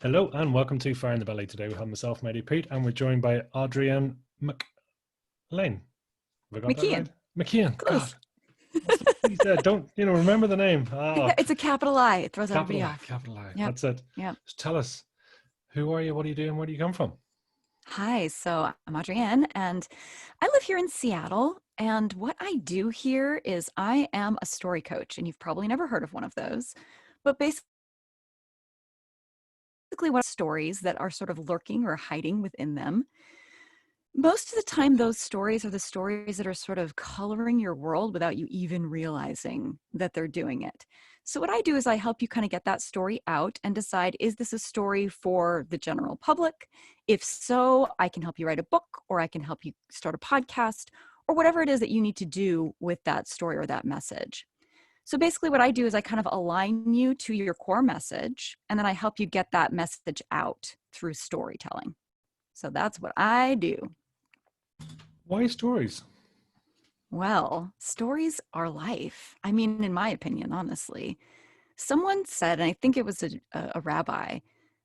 Hello and welcome to Fire in the Belly. Today we have myself, Mighty Pete, and we're joined by Adrienne MacLean. Have I got that MacIain. right? MacIain. God, Close. what's the he said? Don't remember the name? Yeah, Ah, it's a capital I. It throws everybody capital I, off. capital I. Yep. That's it. Yep. Just tell us, who are you? What are you doing? Where do you come from? Hi. So I'm Adrienne and I live here in Seattle. And what I do here is I am a story coach. And you've probably never heard of one of those. But basically, what stories that are sort of lurking or hiding within them. Most of the time, those stories are the stories that are sort of coloring your world without you even realizing that they're doing it. So, what I do is I help you kind of get that story out and decide, is this a story for the general public? If so, I can help you write a book, or I can help you start a podcast, or whatever it is that you need to do with that story or that message. So, basically, what I do is I kind of align you to your core message, and then I help you get that message out through storytelling. So, that's what I do. Why stories? Well, stories are life. I mean, in my opinion, honestly. Someone said, and I think it was a rabbi,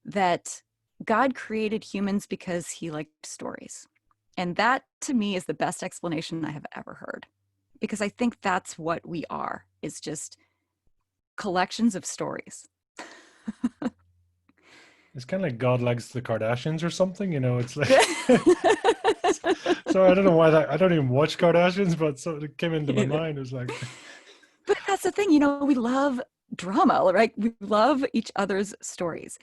that God created humans because he liked stories. And that to me is the best explanation I have ever heard. Because I think that's what we are, is just collections of stories. It's kind of like God likes the Kardashians or something. It's like. So I don't know why that. I don't even watch Kardashians, but so it came into my mind. It was like, But that's the thing, we love drama, right? We love each other's stories.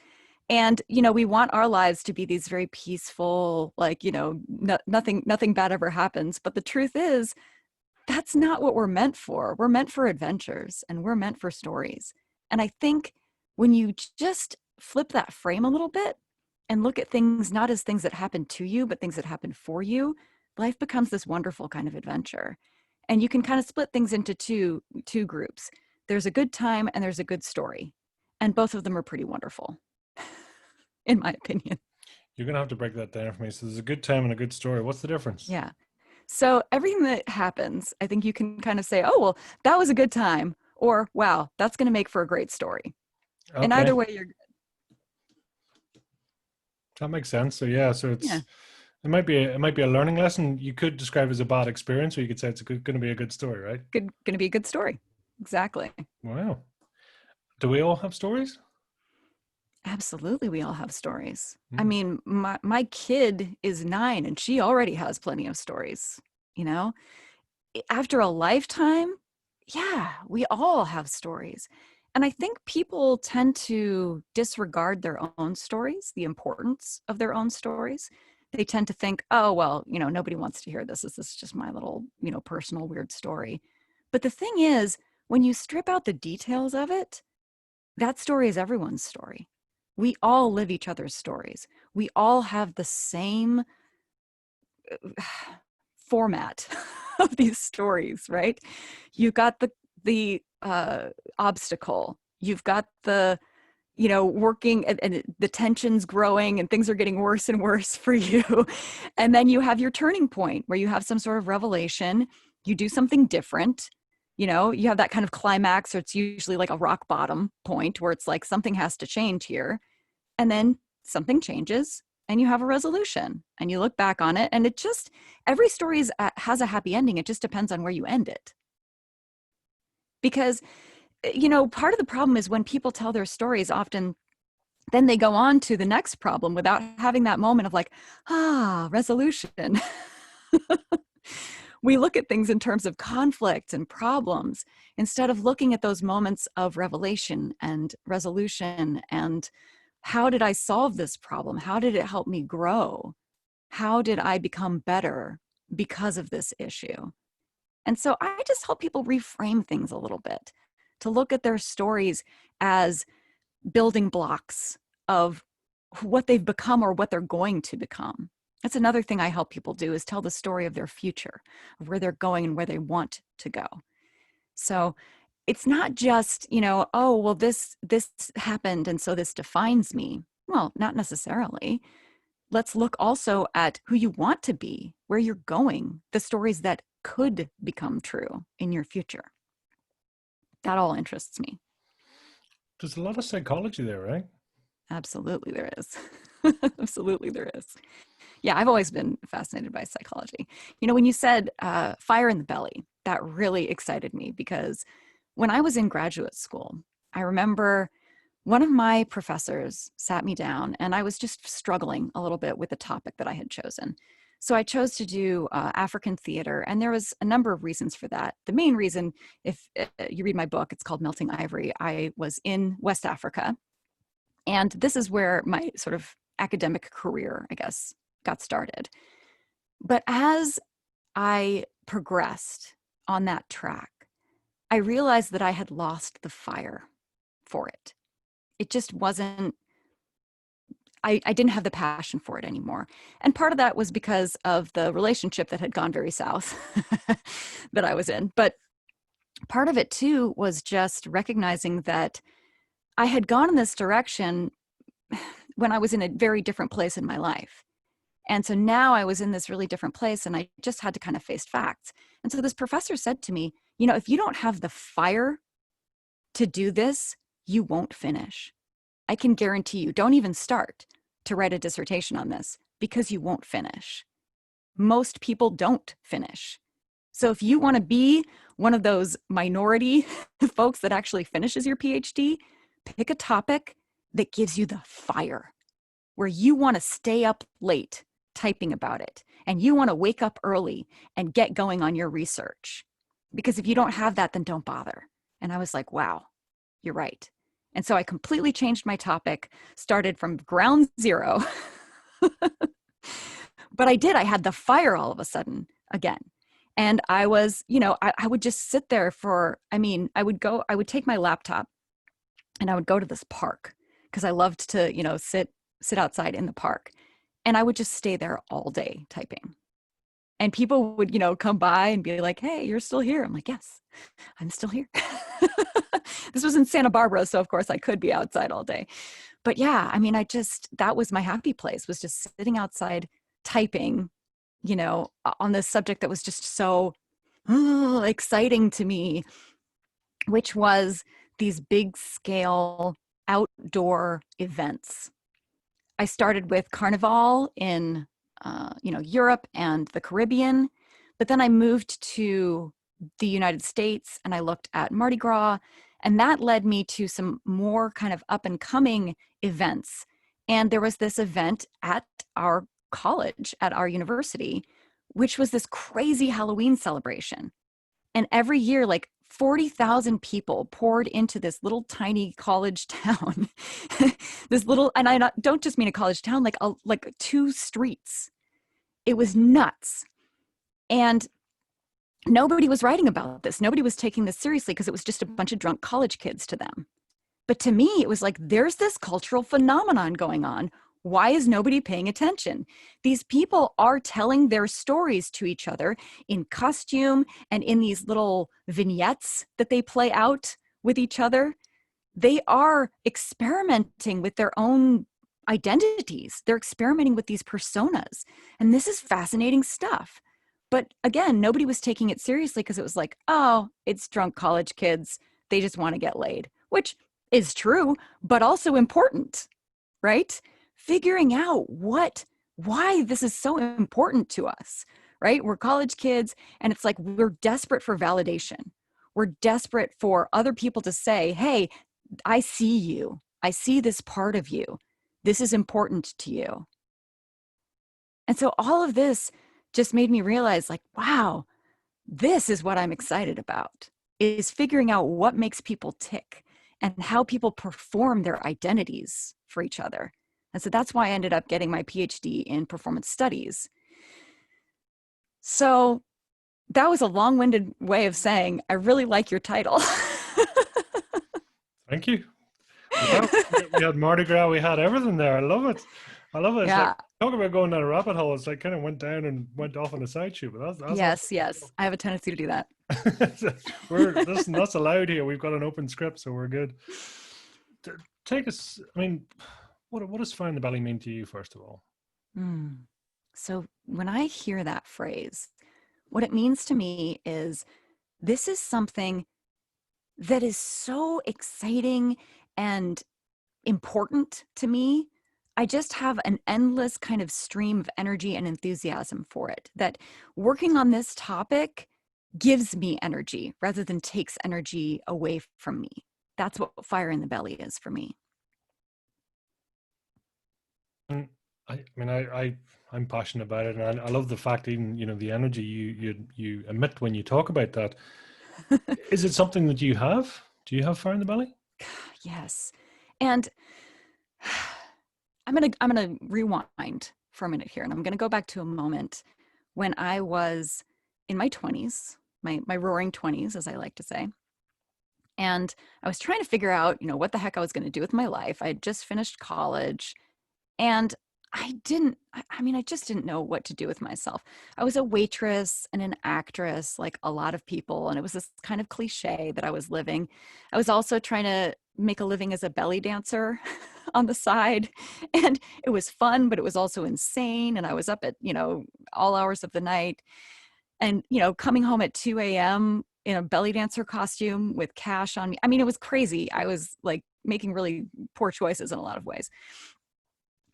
And, we want our lives to be these very peaceful, like, nothing bad ever happens. But the truth is, that's not what we're meant for. We're meant for adventures and we're meant for stories. And I think when you just flip that frame a little bit and look at things not as things that happen to you, but things that happen for you, life becomes this wonderful kind of adventure. And you can kind of split things into two groups. There's a good time and there's a good story. And both of them are pretty wonderful, in my opinion. you're gonna have to break that down for me. So there's a good time and a good story. What's the difference? Yeah. So everything that happens, I think you can kind of say, oh, well, that was a good time. Or, wow, that's going to make for a great story. And either Okay, way, you're, that makes sense. So yeah, so yeah, it might be a learning lesson. You could describe it as a bad experience, or you could say it's going to be a good story, right? going to be a good story. Exactly. Wow. Do we all have stories? Absolutely. We all have stories. I Hmm. mean, my kid is 9 and she already has plenty of stories, you know? After a lifetime, yeah, we all have stories. And I think people tend to disregard their own stories, the importance of their own stories. They tend to think, oh, well, nobody wants to hear this. This is just my little, personal weird story. But the thing is, when you strip out the details of it, that story is everyone's story. We all live each other's stories. We all have the same format of these stories, right? You've got the obstacle. You've got the working and the tensions growing and things are getting worse and worse for you. And then you have your turning point where you have some sort of revelation. You do something different. You have that kind of climax, or it's usually like a rock bottom point where it's like something has to change here. And then something changes and you have a resolution and you look back on it. And every story has a happy ending. It just depends on where you end it. Because, part of the problem is when people tell their stories, often then they go on to the next problem without having that moment of like, resolution. We look at things in terms of conflict and problems instead of looking at those moments of revelation and resolution and how did I solve this problem? How did it help me grow? How did I become better because of this issue? And so I just help people reframe things a little bit to look at their stories as building blocks of what they've become or what they're going to become. That's another thing I help people do, is tell the story of their future, of where they're going and where they want to go. So it's not just, oh, well, this happened and so this defines me. Well, not necessarily. Let's look also at who you want to be, where you're going, the stories that could become true in your future. That all interests me. There's a lot of psychology there, right? Absolutely there is. Absolutely there is. Yeah, I've always been fascinated by psychology. You know, when you said fire in the belly, that really excited me because when I was in graduate school, I remember one of my professors sat me down and I was just struggling a little bit with the topic that I had chosen. So I chose to do African theater, and there was a number of reasons for that. The main reason, if you read my book, it's called Melting Ivory. I was in West Africa, and this is where my sort of academic career, I guess, got started. But as I progressed on that track, I realized that I had lost the fire for it. It just wasn't, I didn't have the passion for it anymore. And part of that was because of the relationship that had gone very south that I was in. But part of it too was just recognizing that I had gone in this direction when I was in a very different place in my life. And so now I was in this really different place and I just had to kind of face facts. And so this professor said to me, you know, if you don't have the fire to do this, you won't finish. I can guarantee you, don't even start to write a dissertation on this because you won't finish. Most people don't finish. So if you want to be one of those minority folks that actually finishes your PhD, pick a topic that gives you the fire, where you want to stay up late typing about it and you want to wake up early and get going on your research. Because if you don't have that, then don't bother. And I was like, wow, you're right. And so I completely changed my topic, started from ground zero. But I did, I had the fire all of a sudden again. And I was, you know, I would just sit there for, I would take my laptop and I would go to this park because I loved to, you know, sit outside in the park. And I would just stay there all day typing. And people would, you know, come by and be like, hey, you're still here. I'm like, yes, I'm still here. This was in Santa Barbara, so of course I could be outside all day. But yeah, that was my happy place, was just sitting outside typing, you know, on this subject that was just so exciting to me, which was these big scale outdoor events. I started with Carnival in, Europe and the Caribbean, but then I moved to the United States and I looked at Mardi Gras, and that led me to some more kind of up and coming events. And there was this event at our college, at our university, which was this crazy Halloween celebration. And every year, like 40,000 people poured into this little tiny college town. This little, and I don't just mean a college town, like 2 streets. It was nuts. And nobody was writing about this. Nobody was taking this seriously because it was just a bunch of drunk college kids to them. But to me, it was like, there's this cultural phenomenon going on. Why is nobody paying attention? These people are telling their stories to each other in costume and in these little vignettes that they play out with each other. They are experimenting with their own identities. They're experimenting with these personas. And this is fascinating stuff. But again, nobody was taking it seriously because it was like, oh, it's drunk college kids. They just want to get laid, which is true, but also important, right? Figuring out why this is so important to us, right? We're college kids and it's like, we're desperate for validation. We're desperate for other people to say, hey, I see you. I see this part of you. This is important to you. And so all of this just made me realize, like, wow, this is what I'm excited about, is figuring out what makes people tick and how people perform their identities for each other. And so that's why I ended up getting my PhD in performance studies. So that was a long-winded way of saying, I really like your title. Thank you. We had Mardi Gras, we had everything there. I love it. I love it. It's Yeah. like, talk about going down a rabbit hole. It's like kind of went down and went off on a side shoot, but that's Yes, awesome. yes. I have a tendency to do that. That's allowed here. We've got an open script, so we're good. Take us, what does fire in the belly mean to you, first of all? So when I hear that phrase, what it means to me is this is something that is so exciting and important to me, I just have an endless kind of stream of energy and enthusiasm for it, that working on this topic gives me energy rather than takes energy away from me. That's what fire in the belly is for me. And I'm passionate about it, and I love the fact, even, the energy you emit when you talk about that. Is it something that you have? Do you have fire in the belly? Yes. And I'm gonna rewind for a minute here, and I'm gonna go back to a moment when I was in my 20s, my roaring 20s, as I like to say. And I was trying to figure out, what the heck I was going to do with my life. I had just finished college, and I just didn't know what to do with myself. I was a waitress and an actress, like a lot of people, and it was this kind of cliche that I was living. I was also trying to make a living as a belly dancer on the side, and it was fun, but it was also insane. And I was up at, all hours of the night, and, coming home at 2 a.m. in a belly dancer costume with cash on me. I mean, it was crazy. I was like making really poor choices in a lot of ways.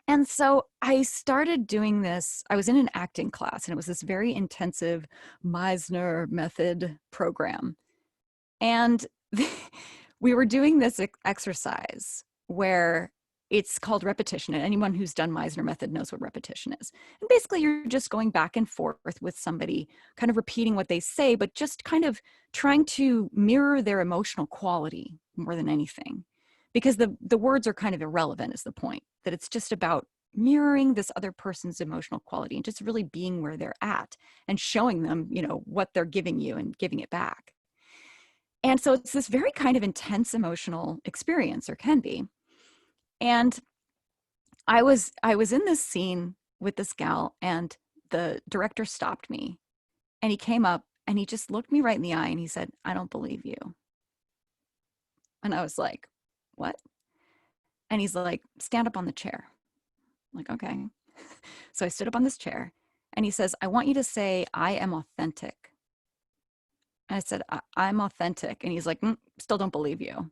And so I started doing this. I was in an acting class, and it was this very intensive Meisner method program. And we were doing this exercise where it's called repetition. And anyone who's done Meisner method knows what repetition is. And basically, you're just going back and forth with somebody, kind of repeating what they say, but just kind of trying to mirror their emotional quality more than anything. Because the words are kind of irrelevant, is the point, that it's just about mirroring this other person's emotional quality and just really being where they're at and showing them, what they're giving you and giving it back. And so it's this very kind of intense emotional experience, or can be. And I was in this scene with this gal, and the director stopped me, and he came up and he just looked me right in the eye and he said, "I don't believe you." And I was like, "What?" And he's like, "Stand up on the chair." I'm like, okay. So I stood up on this chair, and he says, "I want you to say, 'I am authentic.'" And I said, "I'm authentic." And he's like, "Still don't believe you."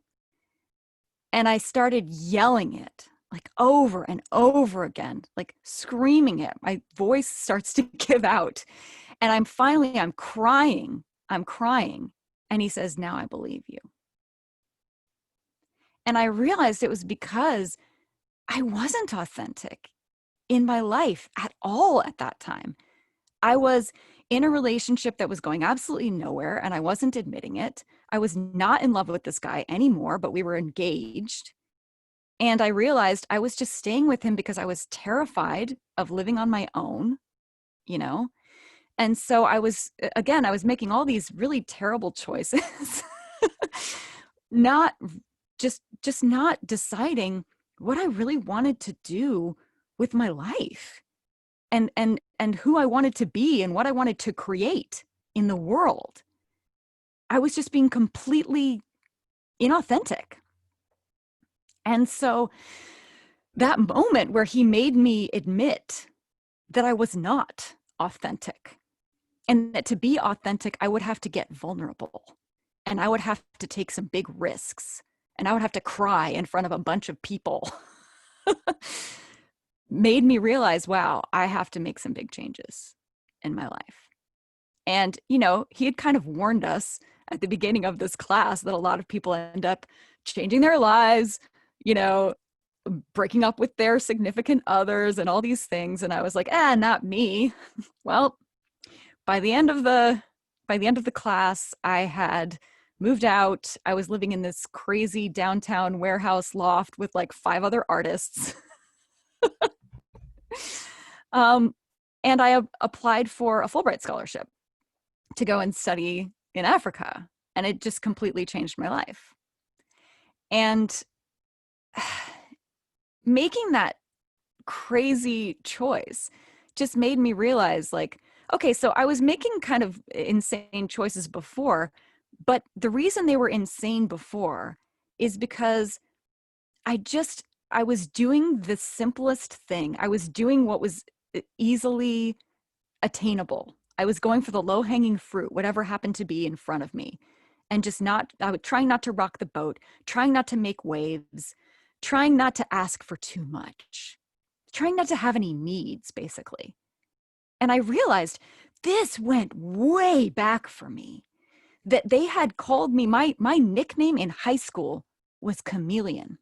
And I started yelling it like over and over again, like screaming it. My voice starts to give out. And I'm crying. And he says, "Now I believe you." And I realized it was because I wasn't authentic in my life at all at that time. I was in a relationship that was going absolutely nowhere, and I wasn't admitting it. I was not in love with this guy anymore, but we were engaged. And I realized I was just staying with him because I was terrified of living on my own, And so I was making all these really terrible choices, not just not deciding what I really wanted to do with my life, and who I wanted to be and what I wanted to create in the world. I was just being completely inauthentic. And so that moment where he made me admit that I was not authentic, and that to be authentic, I would have to get vulnerable, and I would have to take some big risks, and I would have to cry in front of a bunch of people, made me realize, wow, I have to make some big changes in my life. And, he had kind of warned us at the beginning of this class that a lot of people end up changing their lives, breaking up with their significant others and all these things. And I was like, not me. Well, by the end of the class, I had moved out. I was living in this crazy downtown warehouse loft with like 5 other artists. And I applied for a Fulbright scholarship to go and study in Africa. And it just completely changed my life. And making that crazy choice just made me realize, like, okay, so I was making kind of insane choices before, but the reason they were insane before is because I was doing the simplest thing. I was doing what was easily attainable. I was going for the low-hanging fruit, whatever happened to be in front of me. And I would trying not to rock the boat, trying not to make waves, trying not to ask for too much, trying not to have any needs, basically. And I realized this went way back for me, that they had called me, my nickname in high school was Chameleon,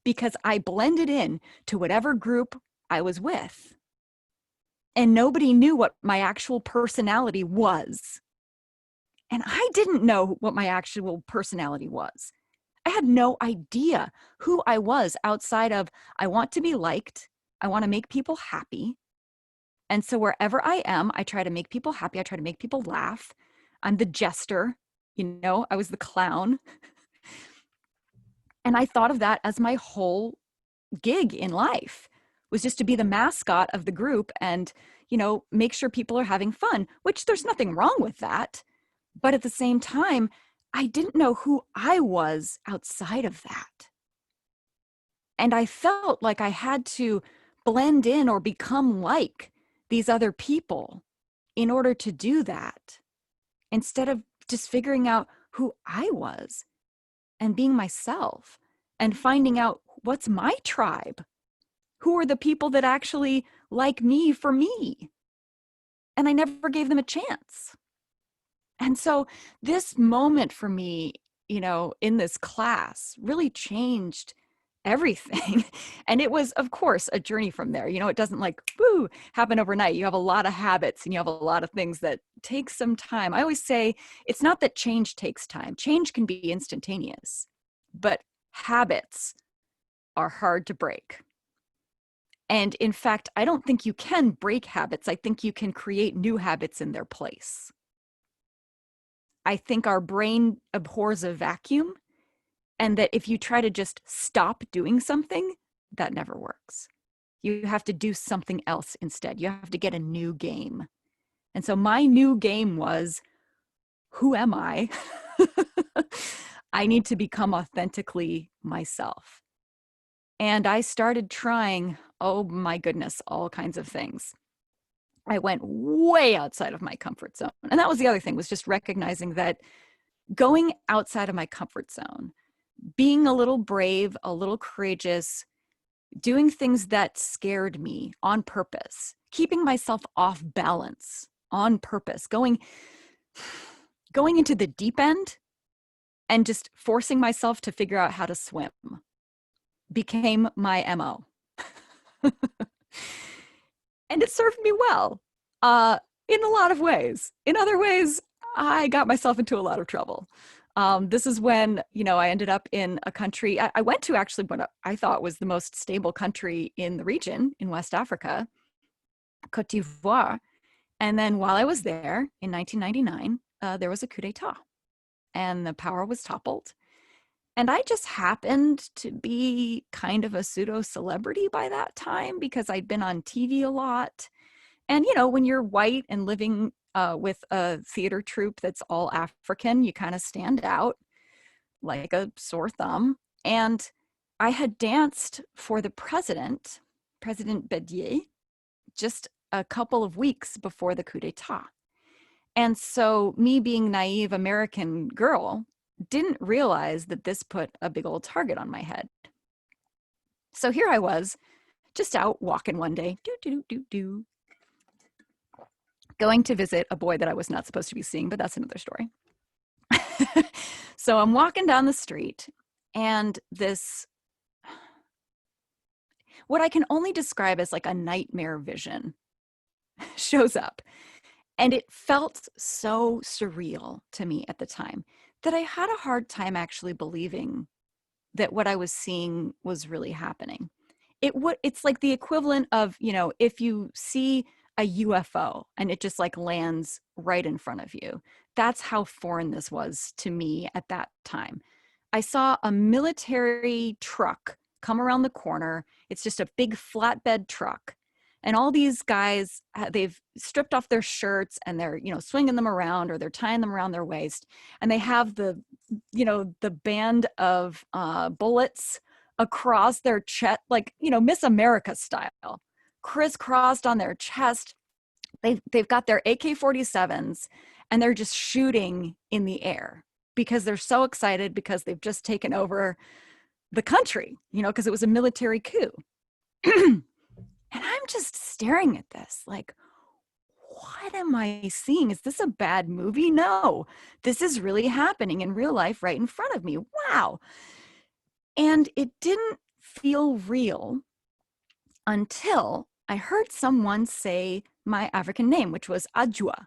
because I blended in to whatever group I was with. And nobody knew what my actual personality was. And I didn't know what my actual personality was. I had no idea who I was outside of, I want to be liked. I want to make people happy. And so wherever I am, I try to make people happy. I try to make people laugh. I'm the jester, I was the clown. And I thought of that as my whole gig in life, was just to be the mascot of the group and, make sure people are having fun, which there's nothing wrong with that. But at the same time, I didn't know who I was outside of that. And I felt like I had to blend in or become like these other people in order to do that, instead of just figuring out who I was and being myself and finding out what's my tribe. Who are the people that actually like me for me? And I never gave them a chance. And so this moment for me, in this class really changed everything. And it was, of course, a journey from there. It doesn't happen overnight. You have a lot of habits and you have a lot of things that take some time. I always say it's not that change takes time. Change can be instantaneous, but habits are hard to break. And in fact, I don't think you can break habits. I think you can create new habits in their place. I think our brain abhors a vacuum, and that if you try to just stop doing something, that never works. You have to do something else instead. You have to get a new game. And so my new game was, who am I? I need to become authentically myself. And I started trying, oh my goodness, all kinds of things. I went way outside of my comfort zone. And that was the other thing, was just recognizing that going outside of my comfort zone, being a little brave, a little courageous, doing things that scared me on purpose, keeping myself off balance on purpose, going into the deep end and just forcing myself to figure out how to swim became my MO. And it served me well in a lot of ways. In other ways, I got myself into a lot of trouble. This is when, I ended up in a country, I went to actually what I thought was the most stable country in the region, in West Africa, Côte d'Ivoire. And then while I was there in 1999, there was a coup d'etat and the power was toppled. And I just happened to be kind of a pseudo celebrity by that time because I'd been on TV a lot. And, when you're white and living with a theater troupe that's all African, you kind of stand out like a sore thumb. And I had danced for the President Bédier, just a couple of weeks before the coup d'etat. And so me being naive American girl didn't realize that this put a big old target on my head. So here I was, just out walking one day, going to visit a boy that I was not supposed to be seeing, but that's another story. So I'm walking down the street and this, what I can only describe as like a nightmare vision, shows up. And it felt so surreal to me at the time that I had a hard time actually believing that what I was seeing was really happening. It's like the equivalent of, if you see a UFO and it just like lands right in front of you. That's how foreign this was to me at that time. I saw a military truck come around the corner. It's just a big flatbed truck. And all these guys, they've stripped off their shirts and they're, swinging them around or they're tying them around their waist. And they have the band of bullets across their chest, like, Miss America style, crisscrossed on their chest. They've got their AK-47s and they're just shooting in the air because they're so excited because they've just taken over the country, because it was a military coup. And I'm just staring at this like, what am I seeing? Is this a bad movie? No, this is really happening in real life right in front of me. Wow. And it didn't feel real until I heard someone say my African name, which was Ajua.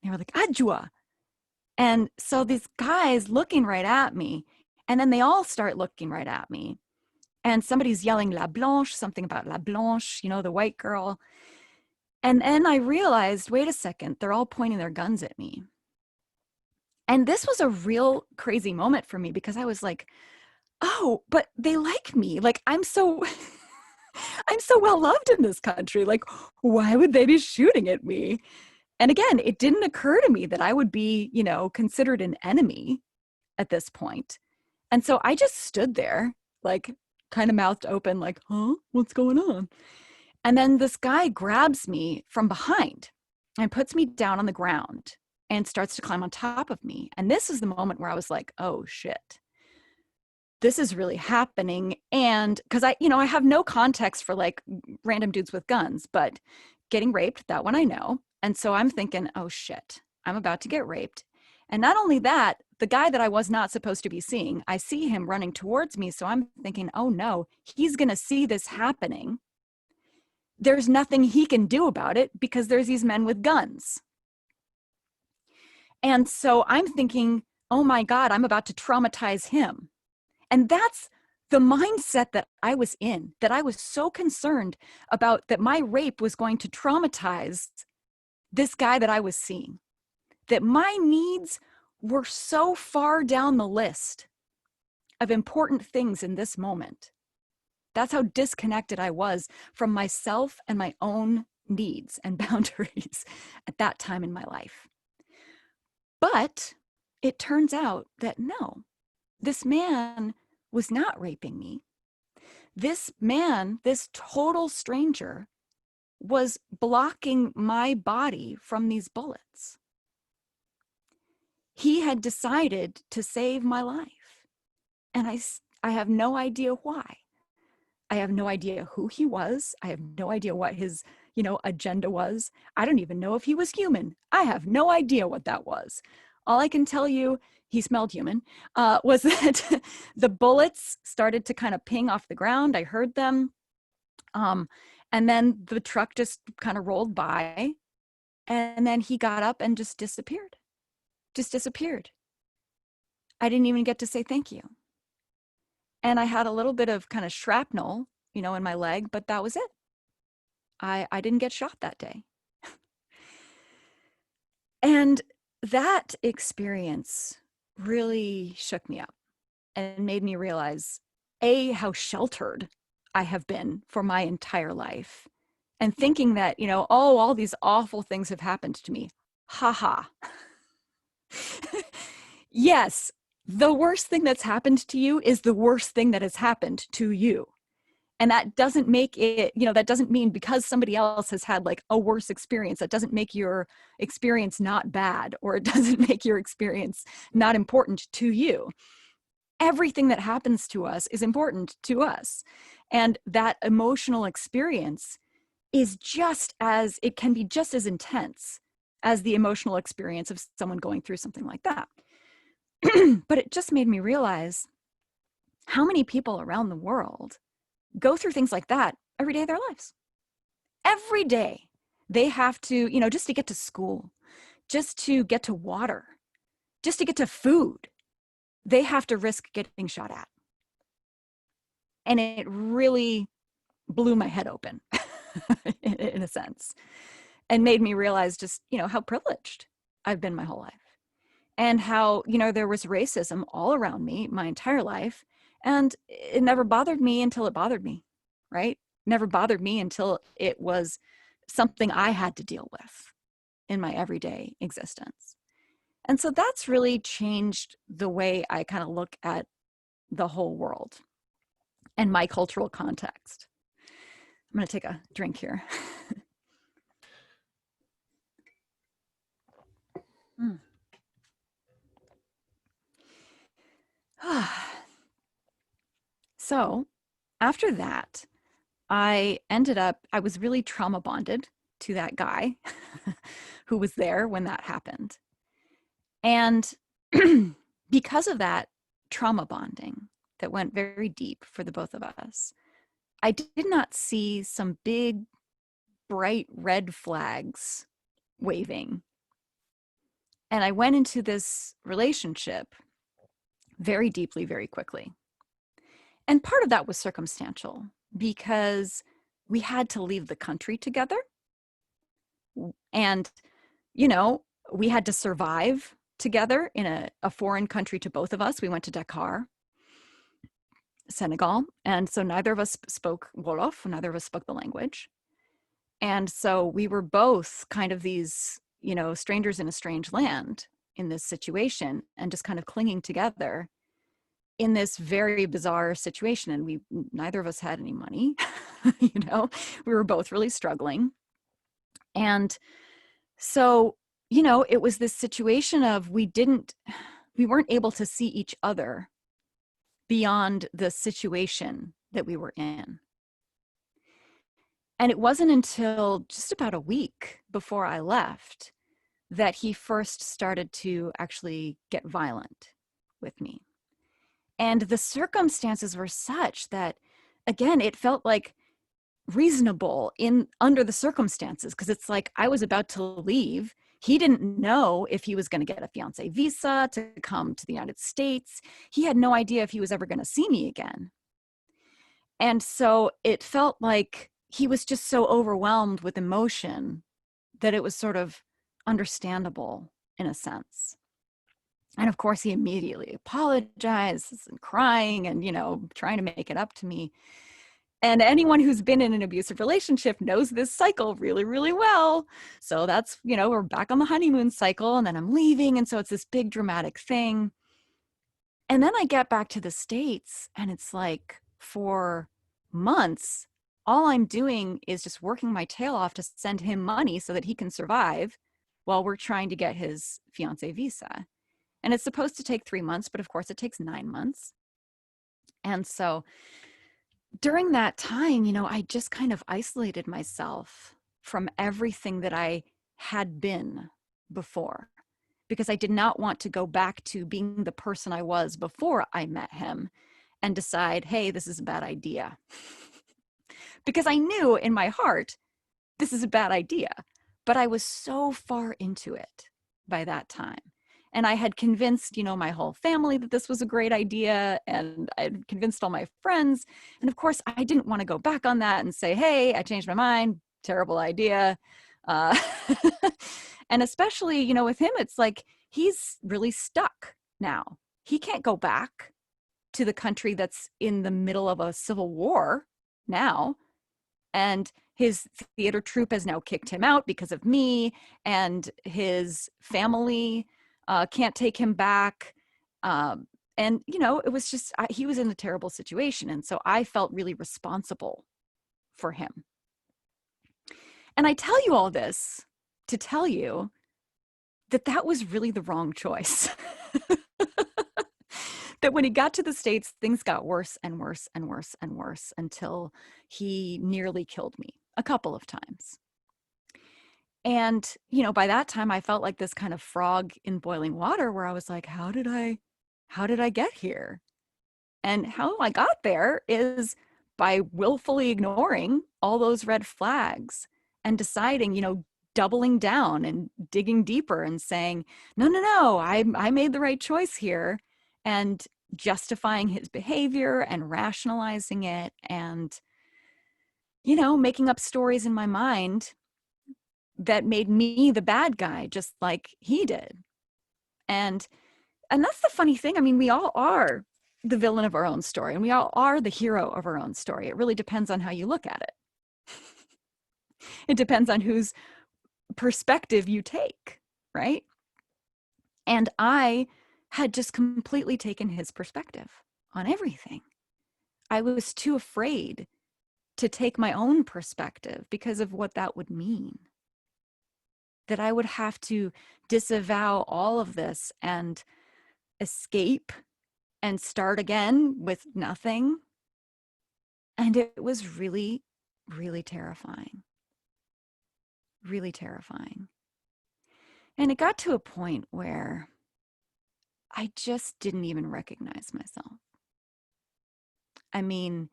They were like, Ajua. And so these guys looking right at me, and then they all start looking right at me. And somebody's yelling La Blanche, something about La Blanche, the white girl. And then I realized, wait a second, they're all pointing their guns at me. And this was a real crazy moment for me because I was like, oh, but they like me. Like, I'm so I'm so well loved in this country. Like, why would they be shooting at me? And again, it didn't occur to me that I would be, considered an enemy at this point. And so I just stood there, like, kind of mouthed open, like, huh, what's going on? And then this guy grabs me from behind and puts me down on the ground and starts to climb on top of me. And this is the moment where I was like, oh shit, this is really happening. And because I have no context for like random dudes with guns, but getting raped, that one I know. And so I'm thinking, oh shit, I'm about to get raped. And not only that, the guy that I was not supposed to be seeing, I see him running towards me. So I'm thinking, oh no, he's going to see this happening. There's nothing he can do about it because there's these men with guns. And so I'm thinking, oh my God, I'm about to traumatize him. And that's the mindset that I was in, that I was so concerned about that my rape was going to traumatize this guy that I was seeing, that my needs were so far down the list of important things in this moment. That's how disconnected I was from myself and my own needs and boundaries at that time in my life. But it turns out that no, this man was not raping me. This man, this total stranger, was blocking my body from these bullets. He had decided to save my life. And I have no idea why. I have no idea who he was. I have no idea what his, agenda was. I don't even know if he was human. I have no idea what that was. All I can tell you, he smelled human, was that the bullets started to kind of ping off the ground. I heard them. And then the truck just kind of rolled by. And then he got up and just disappeared. Just disappeared. I didn't even get to say thank you. And I had a little bit of kind of shrapnel, in my leg, but that was it. I didn't get shot that day. And that experience really shook me up and made me realize, A, how sheltered I have been for my entire life. And thinking that, all these awful things have happened to me. Ha ha. Yes, the worst thing that's happened to you is the worst thing that has happened to you. And that doesn't make it, that doesn't mean because somebody else has had like a worse experience, that doesn't make your experience not bad, or it doesn't make your experience not important to you. Everything that happens to us is important to us. And that emotional experience is it can be just as intense as the emotional experience of someone going through something like that. But it just made me realize how many people around the world go through things like that every day of their lives. Every day they have to, just to get to school, just to get to water, just to get to food, they have to risk getting shot at. And it really blew my head open in a sense, and made me realize just, how privileged I've been my whole life. And how, there was racism all around me my entire life. And it never bothered me until it bothered me, right? Never bothered me until it was something I had to deal with in my everyday existence. And so that's really changed the way I kind of look at the whole world and my cultural context. I'm going to take a drink here. Mm. So after that, I was really trauma bonded to that guy who was there when that happened. And because of that trauma bonding that went very deep for the both of us, I did not see some big, bright red flags waving. And I went into this relationship very deeply, very quickly. And part of that was circumstantial because we had to leave the country together. And, you know, we had to survive together in a foreign country to both of us. We went to Dakar, Senegal. And so neither of us spoke Wolof, neither of us spoke the language. And so we were both kind of these, you know, strangers in a strange land in this situation and just kind of clinging together in this very bizarre situation. And neither of us had any money, you know, we were both really struggling. And so, you know, it was this situation of we weren't able to see each other beyond the situation that we were in. And it wasn't until just about a week before I left that he first started to actually get violent with me. And the circumstances were such that, again, it felt like reasonable under the circumstances, because it's like I was about to leave. He didn't know if he was going to get a fiancé visa to come to the United States. He had no idea if he was ever going to see me again. And so it felt like he was just so overwhelmed with emotion that it was sort of understandable in a sense. And of course, he immediately apologizes and crying and, you know, trying to make it up to me. And anyone who's been in an abusive relationship knows this cycle really, really well. So that's, you know, we're back on the honeymoon cycle and then I'm leaving. And so it's this big dramatic thing. And then I get back to the States and it's like for months, all I'm doing is just working my tail off to send him money so that he can survive while we're trying to get his fiancé visa. And it's supposed to take 3 months, but of course it takes 9 months. And so during that time, you know, I just kind of isolated myself from everything that I had been before because I did not want to go back to being the person I was before I met him and decide, hey, this is a bad idea. Because I knew in my heart, this is a bad idea, but I was so far into it by that time. And I had convinced, you know, my whole family that this was a great idea. And I had convinced all my friends. And of course, I didn't want to go back on that and say, hey, I changed my mind. Terrible idea. And especially, you know, with him, it's like he's really stuck now. He can't go back to the country that's in the middle of a civil war now. And his theater troupe has now kicked him out because of me, and his family can't take him back. And, you know, it was just, he was in a terrible situation. And so I felt really responsible for him. And I tell you all this to tell you that that was really the wrong choice. That when he got to the States, things got worse and worse and worse and worse until he nearly killed me a couple of times. And, you know, by that time I felt like this kind of frog in boiling water where I was like, how did I get here? And how I got there is by willfully ignoring all those red flags and deciding, you know, doubling down and digging deeper and saying, no, I made the right choice here, and justifying his behavior and rationalizing it and, you know, making up stories in my mind that made me the bad guy, just like he did. And that's the funny thing. I mean, we all are the villain of our own story, and we all are the hero of our own story. It really depends on how you look at it. It depends on whose perspective you take, right? And I had just completely taken his perspective on everything. I was too afraid to take my own perspective because of what that would mean. That I would have to disavow all of this and escape and start again with nothing And it was really, really terrifying. Really terrifying. And it got to a point where I just didn't even recognize myself. I mean,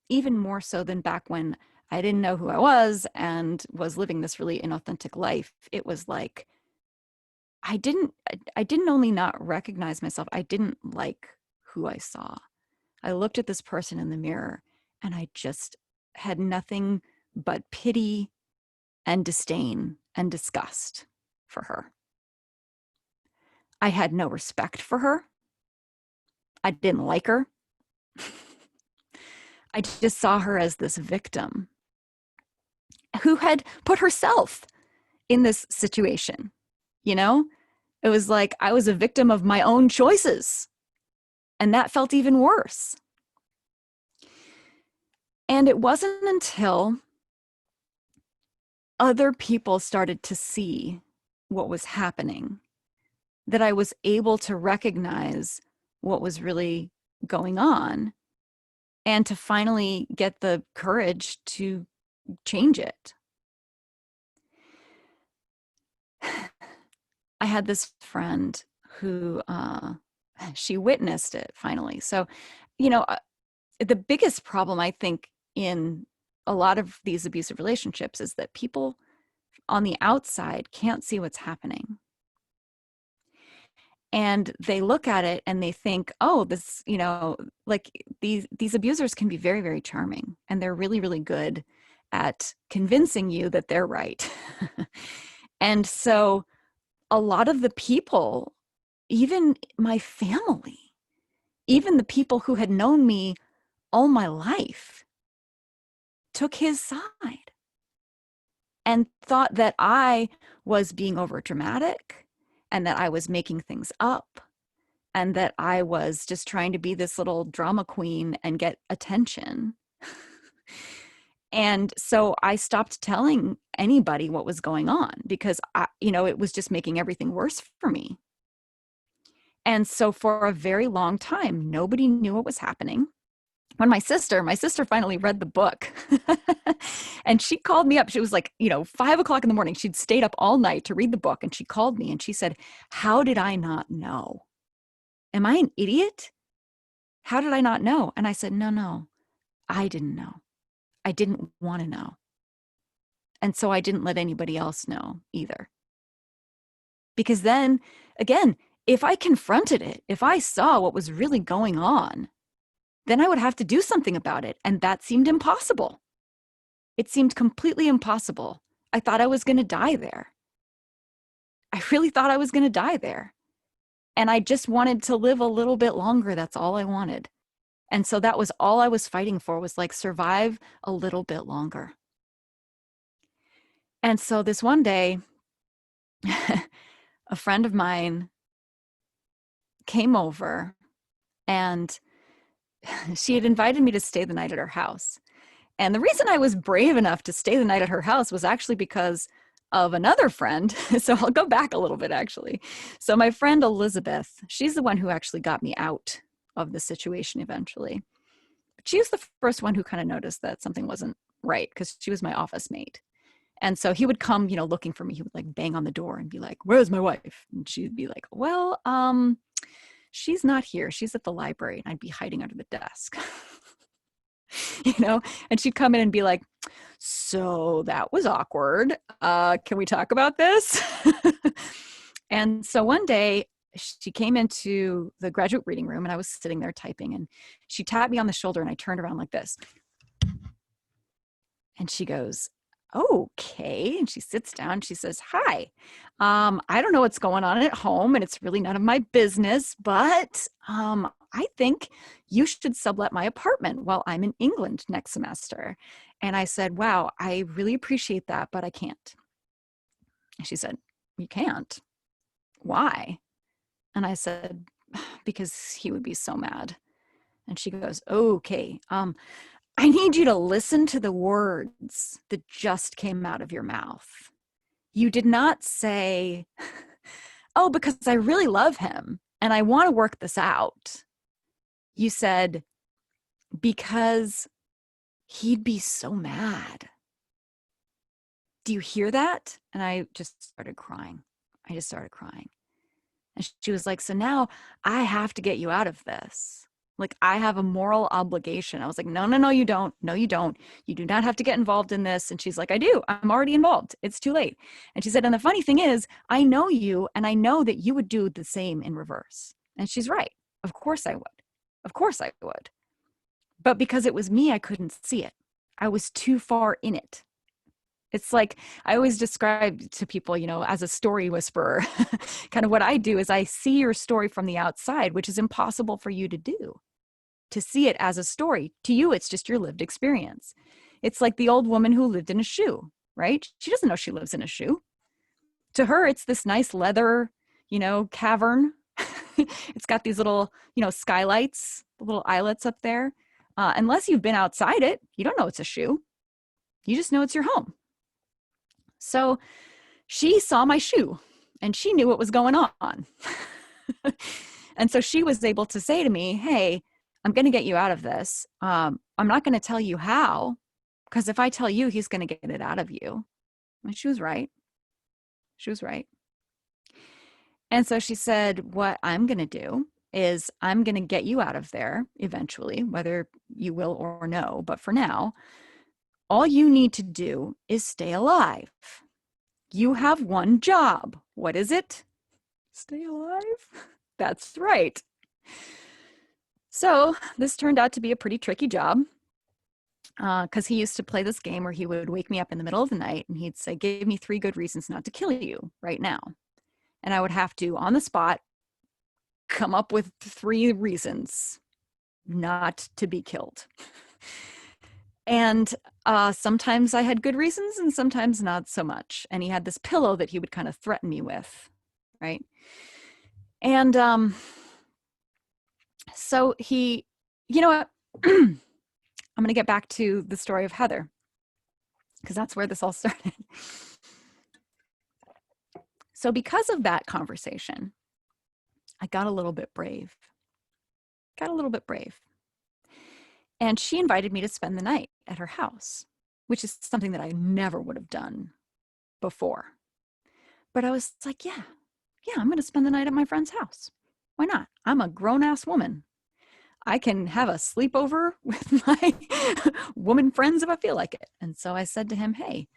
even more so than back when I didn't know who I was and was living this really inauthentic life. It was like, I didn't only not recognize myself, I didn't like who I saw. I looked at this person in the mirror and I just had nothing but pity and disdain and disgust for her. I had no respect for her. I didn't like her. I just saw her as this victim who had put herself in this situation. You know, it was like I was a victim of my own choices. And that felt even worse. And it wasn't until other people started to see what was happening that I was able to recognize what was really going on and to finally get the courage to change it. I had this friend who she witnessed it finally. So, you know, the biggest problem I think in a lot of these abusive relationships is that people on the outside can't see what's happening. And they look at it and they think, oh, this, you know, like these abusers can be very, very charming. And they're really, really good at convincing you that they're right. And so a lot of the people, even my family, even the people who had known me all my life, took his side and thought that I was being overdramatic and that I was making things up and that I was just trying to be this little drama queen and get attention. And so I stopped telling anybody what was going on because it was just making everything worse for me. And so for a very long time, nobody knew what was happening. When my sister finally read the book and she called me up, she was like, 5:00 in the morning, she'd stayed up all night to read the book. And she called me and she said, how did I not know? Am I an idiot? How did I not know? And I said, no, I didn't know. I didn't want to know. And so I didn't let anybody else know either. Because then again, if I confronted it, if I saw what was really going on, then I would have to do something about it. And that seemed impossible. It seemed completely impossible. I thought I was going to die there. I really thought I was going to die there. And I just wanted to live a little bit longer. That's all I wanted. And so that was all I was fighting for, was like survive a little bit longer. And so this one day, a friend of mine came over and she had invited me to stay the night at her house. And the reason I was brave enough to stay the night at her house was actually because of another friend. So I'll go back a little bit, actually. So my friend Elizabeth, she's the one who actually got me out of the situation eventually. But she was the first one who kind of noticed that something wasn't right because she was my office mate. And so he would come, looking for me. He would like bang on the door and be like, where's my wife? And she'd be like, well, she's not here. She's at the library. And I'd be hiding under the desk. And she'd come in and be like, so that was awkward. Can we talk about this? And so one day she came into the graduate reading room and I was sitting there typing and she tapped me on the shoulder and I turned around like this. And she goes, okay. And she sits down. She says, hi, I don't know what's going on at home and it's really none of my business, but I think you should sublet my apartment while I'm in England next semester. And I said, wow, I really appreciate that, but I can't. And she said, you can't? Why? And I said, because he would be so mad. And she goes, okay, I need you to listen to the words that just came out of your mouth. You did not say, oh, because I really love him and I want to work this out. You said, because he'd be so mad. Do you hear that? And I just started crying. And she was like, so now I have to get you out of this. Like, I have a moral obligation. I was like, no, no, no, you don't. No, you don't. You do not have to get involved in this. And she's like, I do. I'm already involved. It's too late. And she said, and the funny thing is, I know you, and I know that you would do the same in reverse. And she's right. Of course I would. Of course I would. But because it was me, I couldn't see it. I was too far in it. It's like I always describe to people, you know, as a story whisperer. Kind of what I do is I see your story from the outside, which is impossible for you to do. To see it as a story. To you, it's just your lived experience. It's like the old woman who lived in a shoe, right? She doesn't know she lives in a shoe. To her, it's this nice leather, you know, cavern. It's got these little, you know, skylights, little eyelets up there. Unless you've been outside it, you don't know it's a shoe. You just know it's your home. So she saw my shoe and she knew what was going on. And so she was able to say to me, hey, I'm going to get you out of this. I'm not going to tell you how, because if I tell you, he's going to get it out of you. And she was right. She was right. And so she said, what I'm going to do is I'm going to get you out of there eventually, whether you will or no. But for now, all you need to do is stay alive. You have one job. What is it? Stay alive? That's right. So this turned out to be a pretty tricky job because he used to play this game where he would wake me up in the middle of the night and he'd say, give me 3 good reasons not to kill you right now. And I would have to, on the spot, come up with 3 reasons not to be killed. And sometimes I had good reasons and sometimes not so much. And he had this pillow that he would kind of threaten me with, right? And so he, you know what? I'm going to get back to the story of Heather because that's where this all started. So because of that conversation, I got a little bit brave. And she invited me to spend the night at her house, which is something that I never would have done before. But I was like, yeah, I'm going to spend the night at my friend's house. Why not? I'm a grown-ass woman. I can have a sleepover with my woman friends if I feel like it. And so I said to him, hey,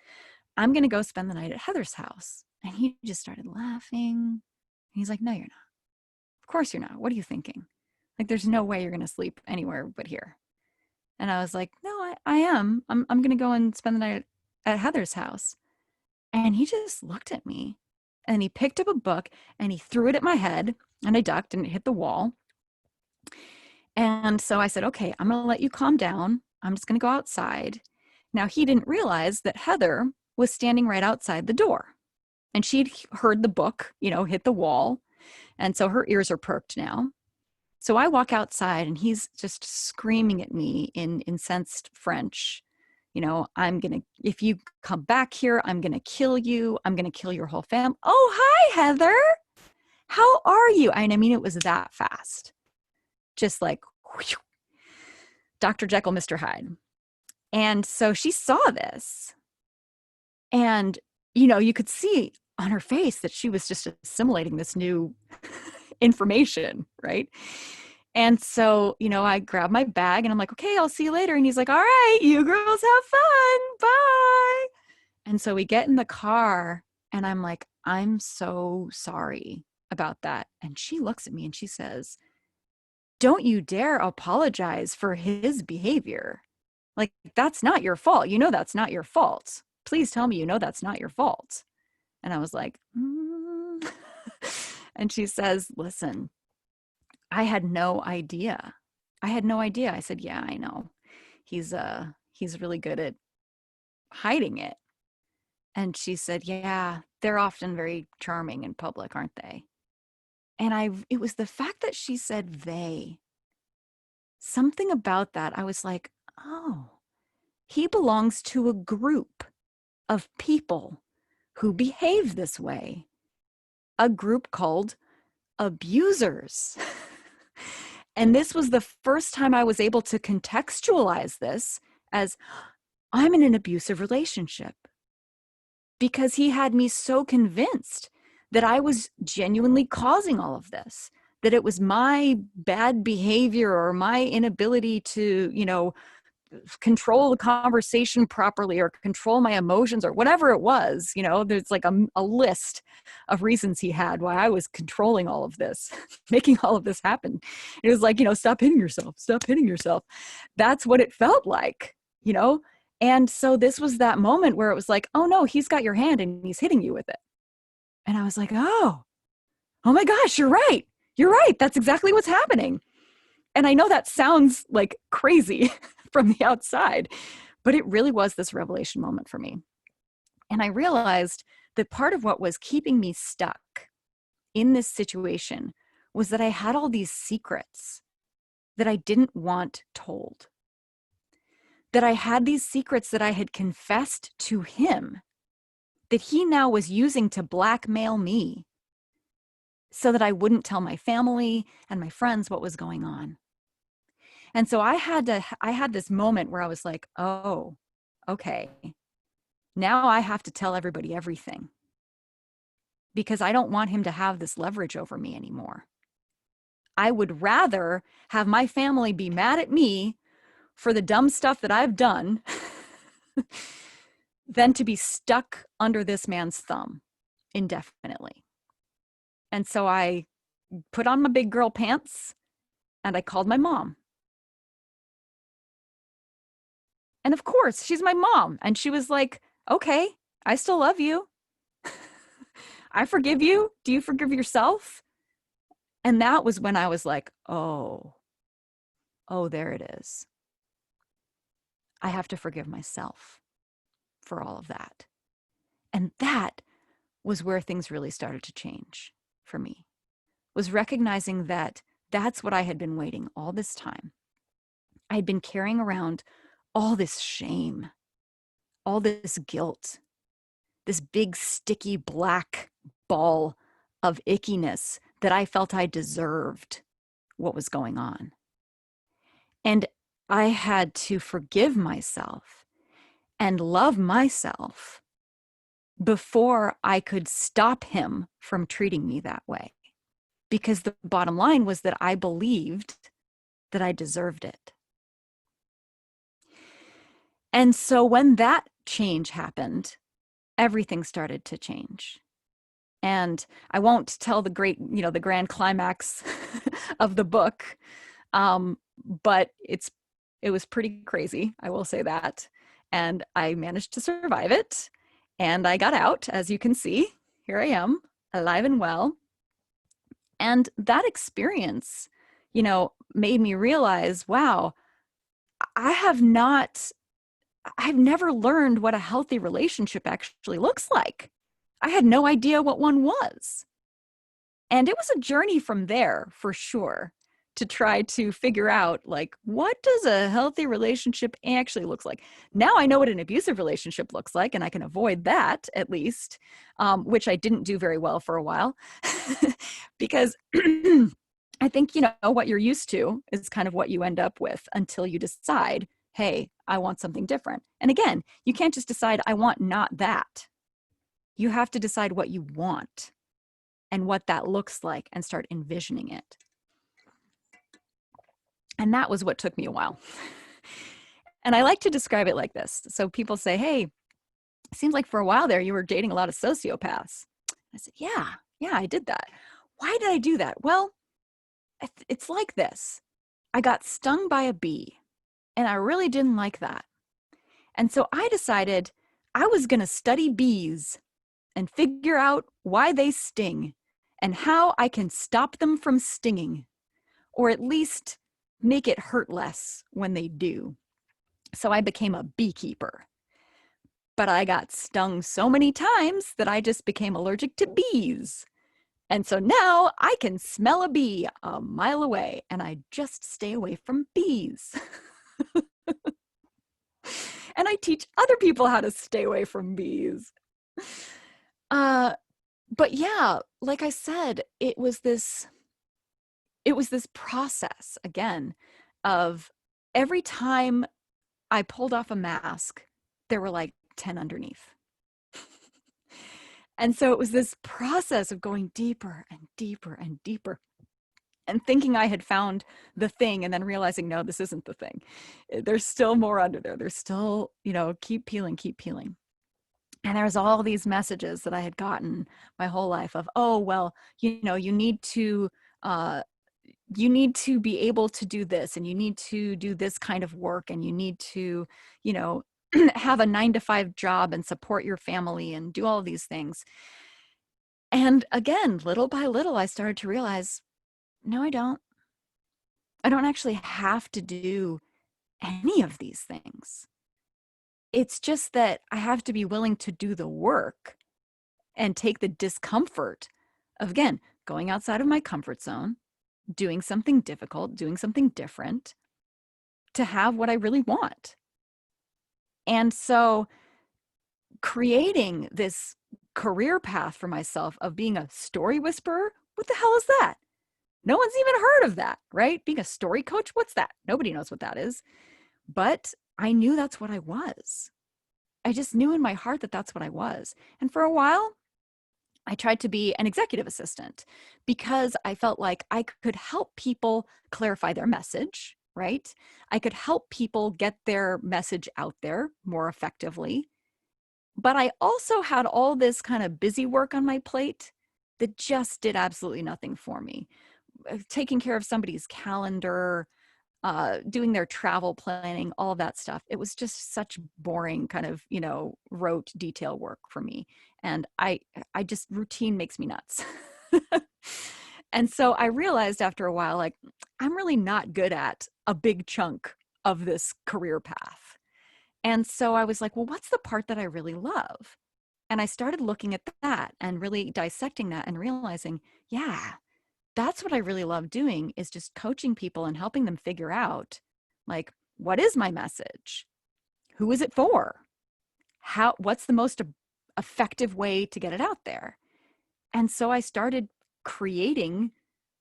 I'm going to go spend the night at Heather's house. And he just started laughing. He's like, no, you're not. Of course you're not. What are you thinking? Like, there's no way you're going to sleep anywhere but here. And I was like, no, I am. I'm going to go and spend the night at Heather's house. And he just looked at me and he picked up a book and he threw it at my head and I ducked and it hit the wall. And so I said, okay, I'm going to let you calm down. I'm just going to go outside. Now, he didn't realize that Heather was standing right outside the door and she'd heard the book, you know, hit the wall. And so her ears are perked now. So I walk outside and he's just screaming at me in incensed French. You know, if you come back here, I'm going to kill you. I'm going to kill your whole family. Oh, hi, Heather. How are you? And I mean, it was that fast. Just like whew, Dr. Jekyll, Mr. Hyde. And so she saw this. And, you know, you could see on her face that she was just assimilating this new information, right? And so, you know, I grab my bag and I'm like, okay, I'll see you later. And he's like, all right, you girls have fun. Bye. And so we get in the car and I'm like, I'm so sorry about that. And she looks at me and she says, don't you dare apologize for his behavior. Like, that's not your fault. You know, that's not your fault. Please tell me, you know, that's not your fault. And I was like, And she says, listen, I had no idea. I said, yeah, I know. He's really good at hiding it. And she said, yeah, they're often very charming in public, aren't they? And it was the fact that she said they. Something about that, I was like, oh, he belongs to a group of people who behave this way. A group called abusers. And this was the first time I was able to contextualize this as, I'm in an abusive relationship, because he had me so convinced that I was genuinely causing all of this, that it was my bad behavior or my inability to, control the conversation properly or control my emotions or whatever it was. There's like a list of reasons he had why I was controlling all of this, making all of this happen. It was like, stop hitting yourself, stop hitting yourself. That's what it felt like, And so this was that moment where it was like, oh no, he's got your hand and he's hitting you with it. And I was like, oh my gosh, you're right. You're right. That's exactly what's happening. And I know that sounds like crazy from the outside, but it really was this revelation moment for me. And I realized that part of what was keeping me stuck in this situation was that I had all these secrets that I didn't want told. That I had these secrets that I had confessed to him, that he now was using to blackmail me so that I wouldn't tell my family and my friends what was going on. And so I had this moment where I was like, oh, okay, now I have to tell everybody everything, because I don't want him to have this leverage over me anymore. I would rather have my family be mad at me for the dumb stuff that I've done than to be stuck under this man's thumb indefinitely. And so I put on my big girl pants and I called my mom. And of course, she's my mom. And she was like, okay, I still love you. I forgive you. Do you forgive yourself? And that was when I was like, oh, there it is. I have to forgive myself for all of that. And that was where things really started to change for me, was recognizing that that's what I had been waiting all this time. I had been carrying around all this shame, all this guilt, this big sticky black ball of ickiness that I felt I deserved what was going on. And I had to forgive myself and love myself before I could stop him from treating me that way. Because the bottom line was that I believed that I deserved it. And so when that change happened, everything started to change. And I won't tell the the grand climax of the book, but it was pretty crazy, I will say that. And I managed to survive it. And I got out, as you can see. Here I am, alive and well. And that experience, made me realize, wow, I've never learned what a healthy relationship actually looks like. I had no idea what one was. And it was a journey from there, for sure, to try to figure out, like, what does a healthy relationship actually look like? Now I know what an abusive relationship looks like, and I can avoid that, at least, which I didn't do very well for a while. Because I think, what you're used to is kind of what you end up with until you decide, hey, I want something different. And again, you can't just decide, I want not that. You have to decide what you want and what that looks like and start envisioning it. And that was what took me a while. And I like to describe it like this. So people say, hey, it seems like for a while there you were dating a lot of sociopaths. I said, yeah, I did that. Why did I do that? Well, it's like this. I got stung by a bee, and I really didn't like that. And so I decided I was going to study bees and figure out why they sting and how I can stop them from stinging, or at least make it hurt less when they do. So I became a beekeeper. But I got stung so many times that I just became allergic to bees. And so now I can smell a bee a mile away, and I just stay away from bees. And I teach other people how to stay away from bees. But yeah, like I said, it was this it was this process again of every time I pulled off a mask, there were like 10 underneath. And so it was this process of going deeper and deeper and deeper and thinking I had found the thing and then realizing, no, this isn't the thing. There's still more under there. There's still, keep peeling, keep peeling. And there's all these messages that I had gotten my whole life of, oh, well, you need to be able to do this, and you need to do this kind of work, and you need to, have a 9-to-5 job and support your family and do all of these things. And again, little by little, I started to realize, no, I don't. I don't actually have to do any of these things. It's just that I have to be willing to do the work and take the discomfort of, again, going outside of my comfort zone, doing something difficult, doing something different to have what I really want. And so creating this career path for myself of being a story whisperer, what the hell is that? No one's even heard of that, right? Being a story coach, what's that? Nobody knows what that is. But I knew that's what I was. I just knew in my heart that that's what I was. And for a while, I tried to be an executive assistant because I felt like I could help people clarify their message, right? I could help people get their message out there more effectively. But I also had all this kind of busy work on my plate that just did absolutely nothing for me. Taking care of somebody's calendar, doing their travel planning, all of that stuff. It was just such boring kind of, rote detail work for me. And I just, routine makes me nuts. And so I realized after a while, like, I'm really not good at a big chunk of this career path. And so I was like, well, what's the part that I really love? And I started looking at that and really dissecting that and realizing, yeah, that's what I really love doing, is just coaching people and helping them figure out, like, what is my message? Who is it for? What's the most effective way to get it out there? And so I started creating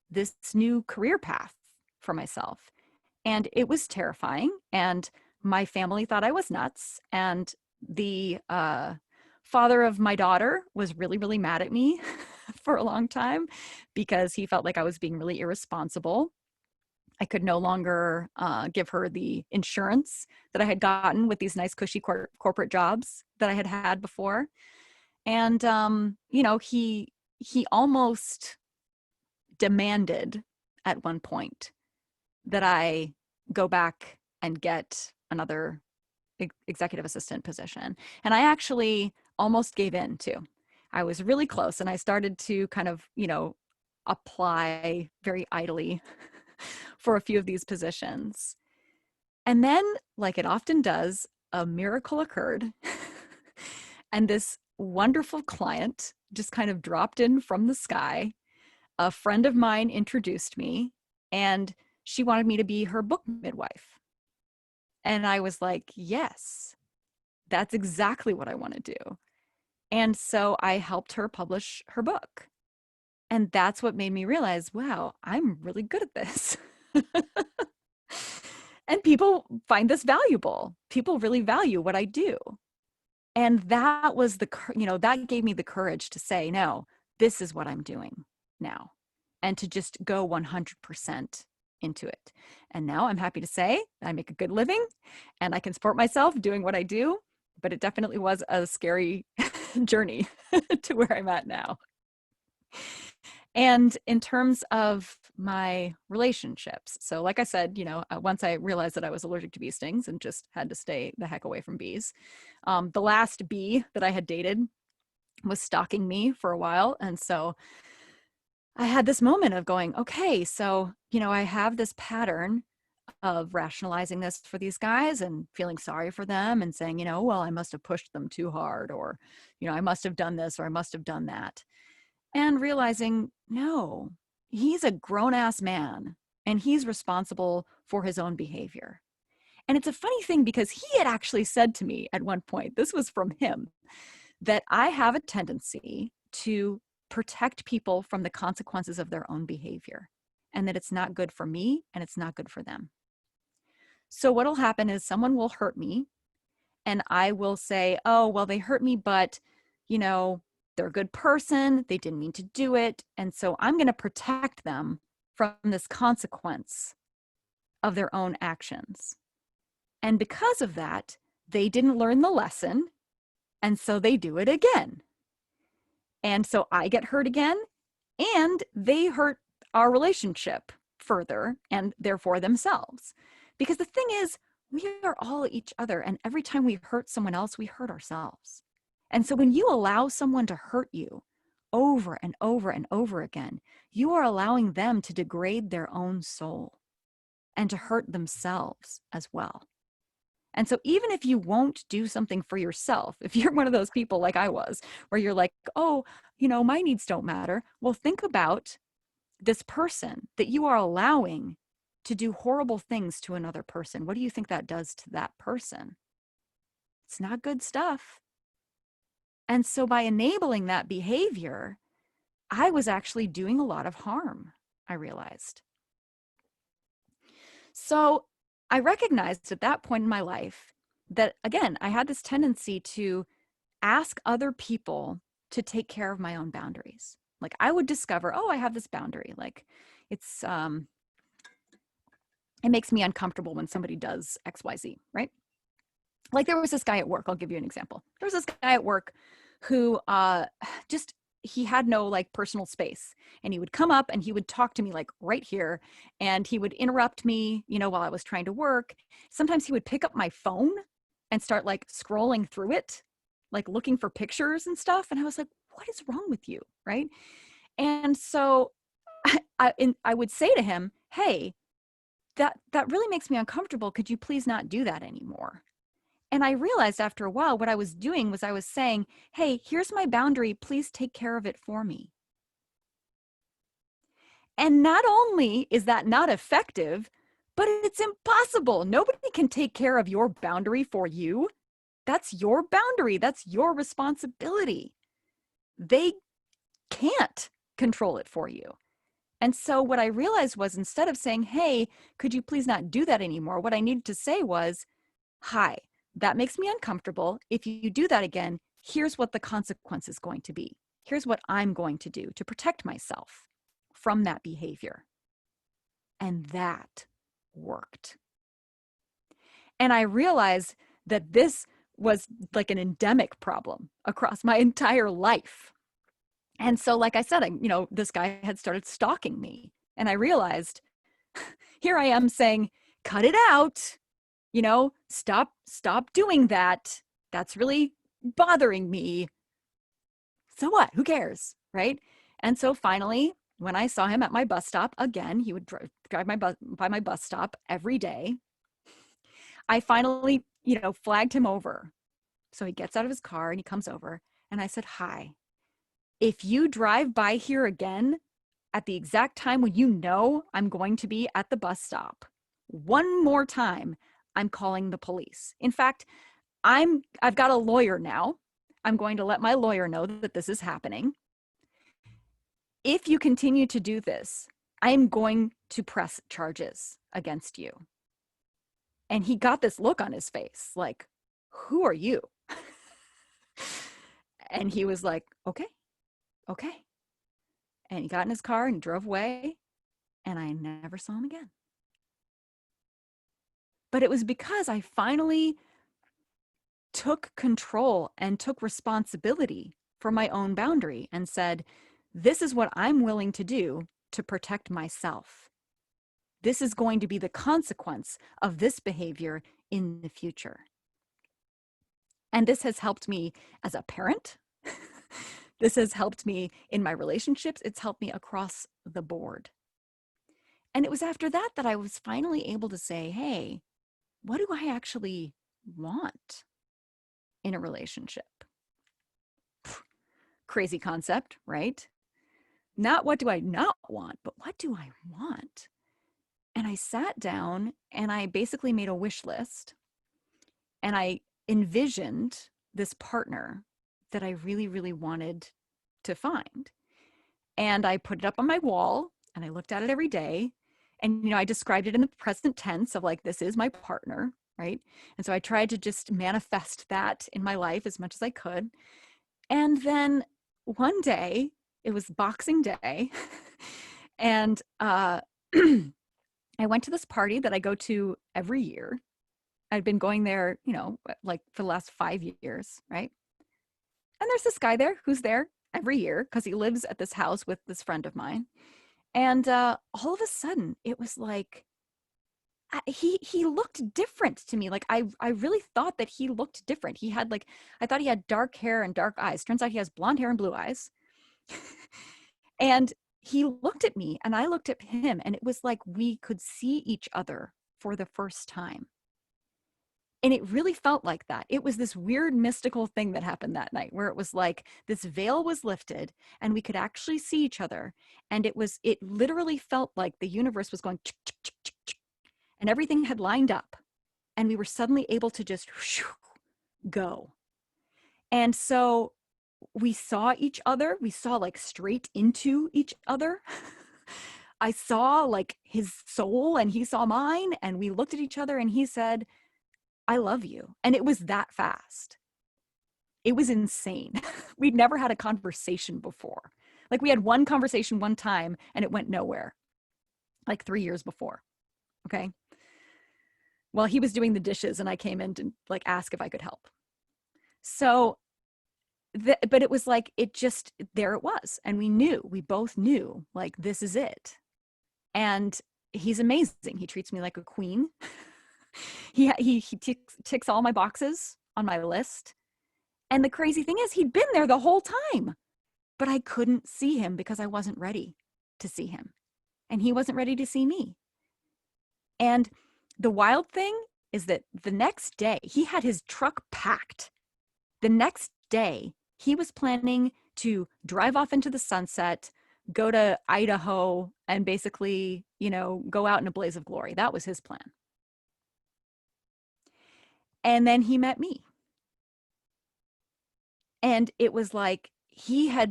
this new career path for myself. And it was terrifying. And my family thought I was nuts. And the father of my daughter was really, really mad at me for a long time because he felt like I was being really irresponsible. I could no longer give her the insurance that I had gotten with these nice, cushy corporate jobs that I had had before. And, he almost demanded at one point that I go back and get another executive assistant position. And I actually almost gave in too. I was really close, and I started to kind of, apply very idly for a few of these positions. And then, like it often does, a miracle occurred. And this wonderful client just kind of dropped in from the sky. A friend of mine introduced me, and she wanted me to be her book midwife. And I was like, yes, that's exactly what I want to do. And so I helped her publish her book. And that's what made me realize, wow, I'm really good at this. And people find this valuable. People really value what I do. And that was that gave me the courage to say, no, this is what I'm doing now. And to just go 100% into it. And now I'm happy to say I make a good living and I can support myself doing what I do. But it definitely was a scary journey to where I'm at now. And in terms of my relationships, so like I said, once I realized that I was allergic to bee stings and just had to stay the heck away from bees, the last bee that I had dated was stalking me for a while. And so I had this moment of going, okay, so, I have this pattern of rationalizing this for these guys and feeling sorry for them and saying, well, I must have pushed them too hard, or, I must have done this, or I must have done that. And realizing, no, he's a grown-ass man and he's responsible for his own behavior. And it's a funny thing because he had actually said to me at one point, this was from him, that I have a tendency to protect people from the consequences of their own behavior. and that it's not good for me and it's not good for them. So what'll happen is someone will hurt me and I will say, oh, well, they hurt me, but they're a good person. They didn't mean to do it. And so I'm going to protect them from this consequence of their own actions. And because of that, they didn't learn the lesson. And so they do it again. And so I get hurt again, and they hurt our relationship further and therefore themselves. Because the thing is, we are all each other. And every time we hurt someone else, we hurt ourselves. And so when you allow someone to hurt you over and over and over again, you are allowing them to degrade their own soul and to hurt themselves as well. And so even if you won't do something for yourself, if you're one of those people like I was, where you're like, oh, my needs don't matter. Well, think about this person that you are allowing to do horrible things to another person. What do you think that does to that person? It's not good stuff. And so by enabling that behavior, I was actually doing a lot of harm, I realized. So I recognized at that point in my life that, again, I had this tendency to ask other people to take care of my own boundaries. Like I would discover, oh, I have this boundary. Like it makes me uncomfortable when somebody does X, Y, Z, right? Like there was this guy at work. I'll give you an example. There was this guy at work who he had no like personal space, and he would come up and he would talk to me like right here, and he would interrupt me, while I was trying to work. Sometimes he would pick up my phone and start like scrolling through it, like looking for pictures and stuff. And I was like, what is wrong with you? Right. And so I would say to him, hey, that really makes me uncomfortable. Could you please not do that anymore? And I realized after a while what I was doing was I was saying, hey, here's my boundary. Please take care of it for me. And not only is that not effective, but it's impossible. Nobody can take care of your boundary for you. That's your boundary. That's your responsibility. They can't control it for you. And so what I realized was, instead of saying, hey, could you please not do that anymore? What I needed to say was, hi, that makes me uncomfortable. If you do that again, here's what the consequence is going to be. Here's what I'm going to do to protect myself from that behavior. And that worked. And I realized that this was like an endemic problem across my entire life. And so, like I said, this guy had started stalking me, and I realized here I am saying, cut it out, stop doing that. That's really bothering me. So what? Who cares? Right? And so finally, when I saw him at my bus stop, again, he would drive by my bus stop every day. I finally, flagged him over. So he gets out of his car and he comes over, and I said, hi, if you drive by here again at the exact time when I'm going to be at the bus stop, one more time, I'm calling the police. In fact, I've got a lawyer now. I'm going to let my lawyer know that this is happening. If you continue to do this, I'm going to press charges against you. And he got this look on his face, like, who are you? And he was like, okay. And he got in his car and drove away, and I never saw him again. But it was because I finally took control and took responsibility for my own boundary and said, this is what I'm willing to do to protect myself. This is going to be the consequence of this behavior in the future. And this has helped me as a parent. This has helped me in my relationships. It's helped me across the board. And it was after that that I was finally able to say, hey, what do I actually want in a relationship? Crazy concept, right? Not what do I not want, but what do I want? And I sat down and I basically made a wish list, and I envisioned this partner that I really, really wanted to find. And I put it up on my wall, and I looked at it every day. And, you know, I described it in the present tense of like, this is my partner, right? And so I tried to just manifest that in my life as much as I could. And then one day, it was Boxing Day, and I went to this party that I go to every year. I'd been going there, you know, like for the last 5 years, right? And there's this guy there who's there every year because he lives at this house with this friend of mine. And all of a sudden, it was like he looked different to me. Like I really thought that he looked different. He had like, I thought he had dark hair and dark eyes. Turns out he has blonde hair and blue eyes. And he looked at me and I looked at him, and it was like we could see each other for the first time. And it really felt like that. It was this weird mystical thing that happened that night where it was like this veil was lifted and we could actually see each other. And it literally felt like the universe was going chick, chick, chick, chick, chick, and everything had lined up. And we were suddenly able to just go. And so we saw each other. We saw like straight into each other. I saw like his soul and he saw mine. And we looked at each other and he said, I love you. And it was that fast. It was insane. We'd never had a conversation before. Like we had one conversation one time and it went nowhere, like 3 years before. Okay. Well, he was doing the dishes and I came in to like ask if I could help. So, but it was like, there it was. And we both knew like, this is it. And he's amazing. He treats me like a queen. He ticks all my boxes on my list. And the crazy thing is he'd been there the whole time, but I couldn't see him because I wasn't ready to see him. And he wasn't ready to see me. And the wild thing is that the next day he had his truck packed. The next day he was planning to drive off into the sunset, go to Idaho, and basically, you know, go out in a blaze of glory. That was his plan. And then he met me. And it was like he had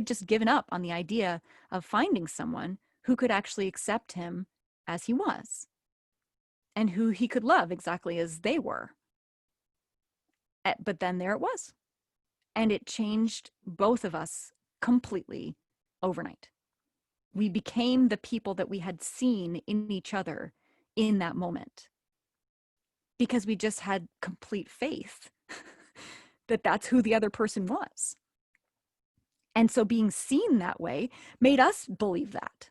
just given up on the idea of finding someone who could actually accept him as he was and who he could love exactly as they were. But then there it was. And it changed both of us completely overnight. We became the people that we had seen in each other in that moment, because we just had complete faith that that's who the other person was. And so being seen that way made us believe that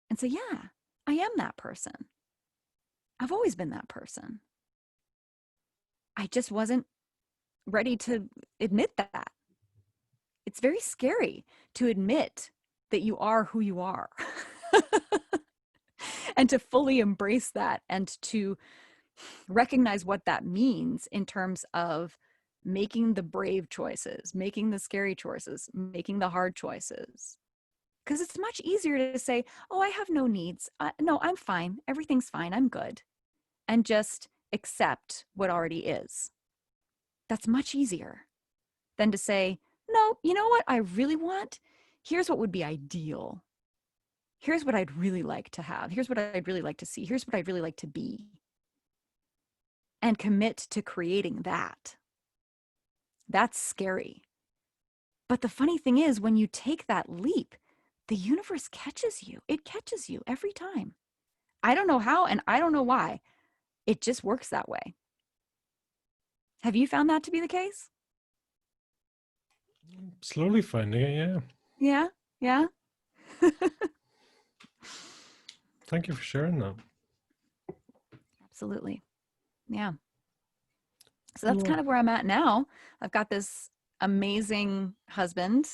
and say, yeah, I am that person. I've always been that person. I just wasn't ready to admit that. It's very scary to admit that you are who you are and to fully embrace that and to recognize what that means in terms of making the brave choices, making the scary choices, making the hard choices. Because it's much easier to say, oh, I have no needs. No, I'm fine. Everything's fine. I'm good. And just accept what already is. That's much easier than to say, no, you know what I really want? Here's what would be ideal. Here's what I'd really like to have. Here's what I'd really like to see. Here's what I'd really like to be. And commit to creating that. That's scary. But the funny thing is, when you take that leap, the universe catches you. It catches you every time. I don't know how, and I don't know why. It just works that way. Have you found that to be the case? Slowly finding it, yeah. Yeah. Thank you for sharing that. Absolutely. Yeah. So that's kind of where I'm at now. I've got this amazing husband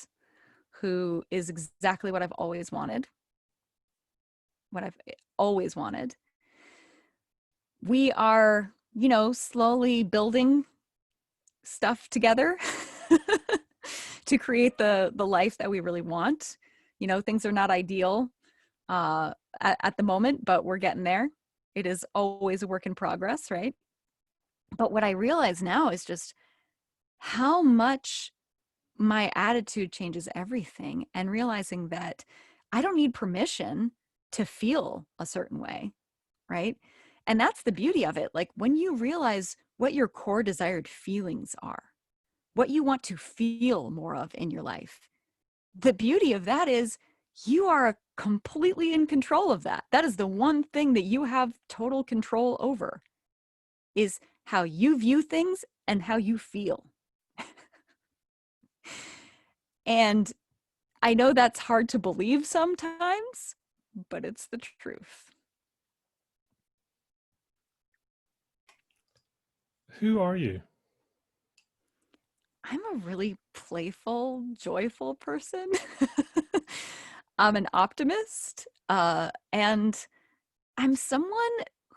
who is exactly what I've always wanted. We are, slowly building stuff together to create the life that we really want. Things are not ideal at the moment, but we're getting there. It is always a work in progress, right? But what I realize now is just how much my attitude changes everything, and realizing that I don't need permission to feel a certain way, right? And that's the beauty of it. Like when you realize what your core desired feelings are, what you want to feel more of in your life, the beauty of that is you are completely in control of that. That is the one thing that you have total control over, is how you view things and how you feel. And I know that's hard to believe sometimes, but it's the truth. Who are you? I'm a really playful, joyful person. I'm an optimist, and I'm someone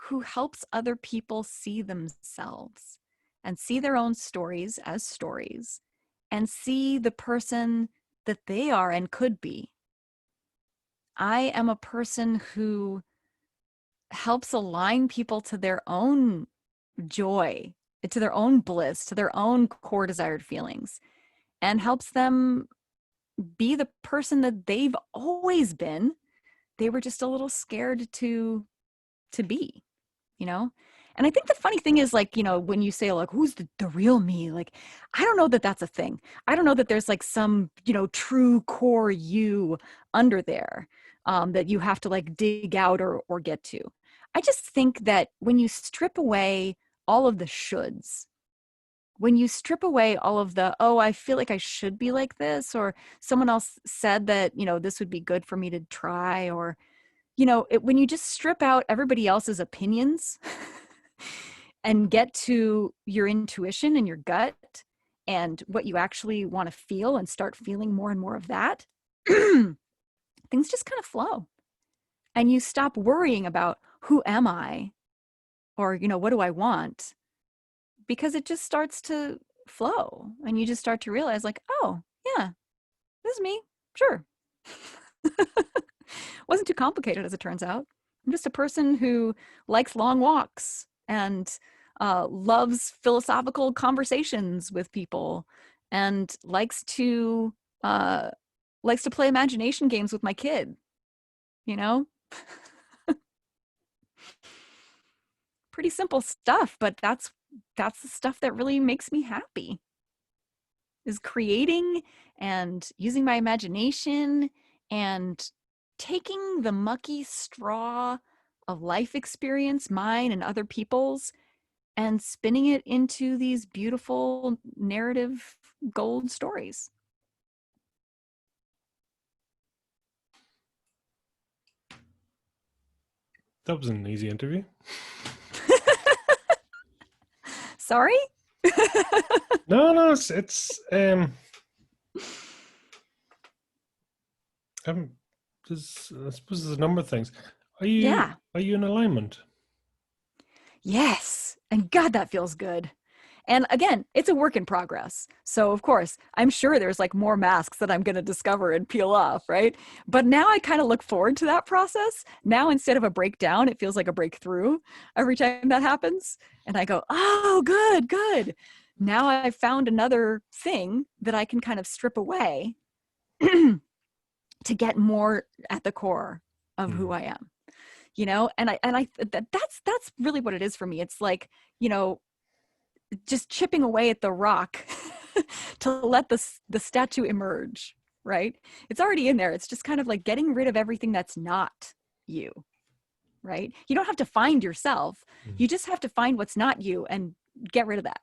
who helps other people see themselves and see their own stories as stories and see the person that they are and could be. I am a person who helps align people to their own joy, to their own bliss, to their own core desired feelings, and helps them be the person that they've always been. They were just a little scared to be, you know? And I think the funny thing is, like, when you say, like, who's the real me? Like, I don't know that that's a thing. I don't know that there's like some, true core you under there that you have to like dig out or get to. I just think that when you strip away all of the shoulds, when you strip away all of the, oh, I feel like I should be like this, or someone else said that, this would be good for me to try, or, when you just strip out everybody else's opinions and get to your intuition and your gut and what you actually want to feel and start feeling more and more of that, things just kind of flow. And you stop worrying about who am I, or, what do I want? Because it just starts to flow and you just start to realize, like, oh, yeah, this is me. Sure. Wasn't too complicated, as it turns out. I'm just a person who likes long walks and loves philosophical conversations with people and uh, likes to play imagination games with my kid, you know? Pretty simple stuff, but that's the stuff that really makes me happy, is creating and using my imagination and taking the mucky straw of life experience, mine and other people's, and spinning it into these beautiful narrative gold stories. That was an easy interview. Sorry? No, I suppose there's a number of things. Are you Yeah. are you in alignment? Yes. And God, that feels good. And again, it's a work in progress. So of course, I'm sure there's like more masks that I'm going to discover and peel off, right? But now I kind of look forward to that process. Now, instead of a breakdown, it feels like a breakthrough every time that happens. And I go, oh, good, good. Now I've found another thing that I can kind of strip away to get more at the core of who I am, and that's really what it is for me. It's like, just chipping away at the rock to let the statue emerge, right? It's already in there. It's just kind of like getting rid of everything that's not you, right? You don't have to find yourself. You just have to find what's not you and get rid of that.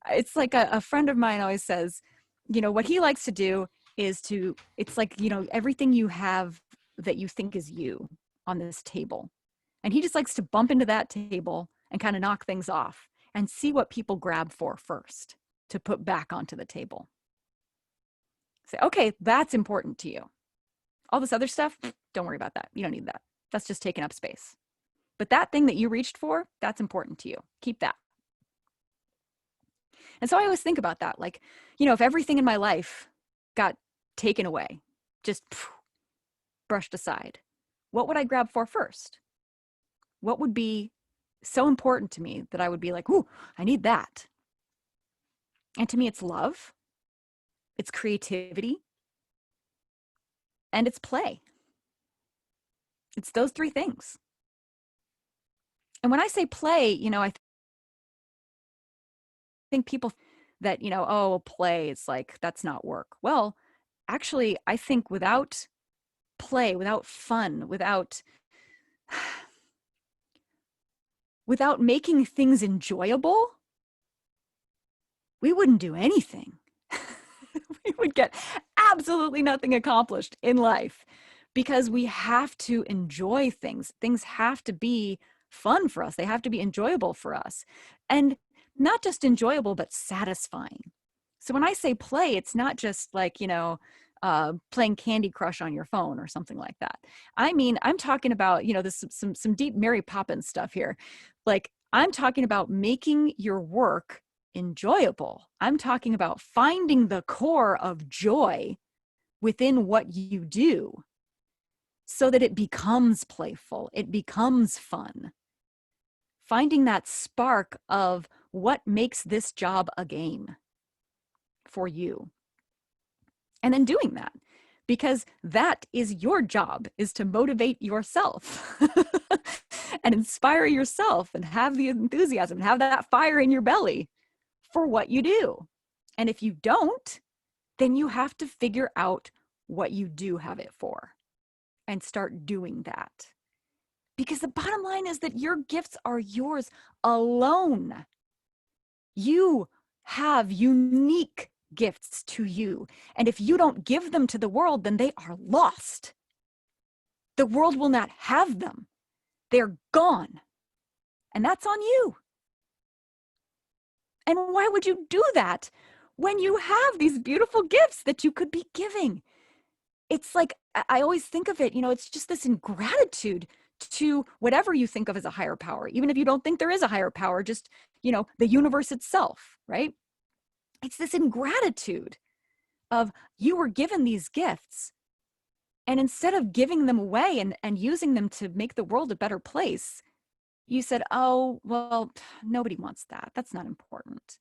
It's like a friend of mine always says, what he likes to do is it's like, everything you have that you think is you on this table. And he just likes to bump into that table and kind of knock things off and see what people grab for first to put back onto the table. Say, okay, that's important to you. All this other stuff, don't worry about that. You don't need that. That's just taking up space. But that thing that you reached for, that's important to you. Keep that. And so I always think about that. Like, if everything in my life got taken away, just brushed aside, what would I grab for first? What would be so important to me that I would be like, ooh, I need that. And to me, it's love, it's creativity, and it's play. It's those three things. And when I say play, I think people that, oh, play, it's like, that's not work. Well, actually, I think without play, without fun, without making things enjoyable, we wouldn't do anything. We would get absolutely nothing accomplished in life, because we have to enjoy things. Things have to be fun for us. They have to be enjoyable for us. And not just enjoyable, but satisfying. So when I say play, it's not just like, playing Candy Crush on your phone or something like that. I mean, I'm talking about, this some deep Mary Poppins stuff here. Like, I'm talking about making your work enjoyable. I'm talking about finding the core of joy within what you do so that it becomes playful, it becomes fun. Finding that spark of what makes this job a game for you. And then doing that, because that is your job, is to motivate yourself and inspire yourself and have the enthusiasm and have that fire in your belly for what you do. And if you don't, then you have to figure out what you do have it for and start doing that. Because the bottom line is that your gifts are yours alone. You have unique gifts to you. And if you don't give them to the world, then they are lost. The world will not have them. They're gone. And that's on you. And why would you do that when you have these beautiful gifts that you could be giving? It's like, I always think of it, it's just this ingratitude to whatever you think of as a higher power, even if you don't think there is a higher power, just, the universe itself, right? It's this ingratitude of, you were given these gifts, and instead of giving them away and using them to make the world a better place, you said, oh, well, nobody wants that. That's not important.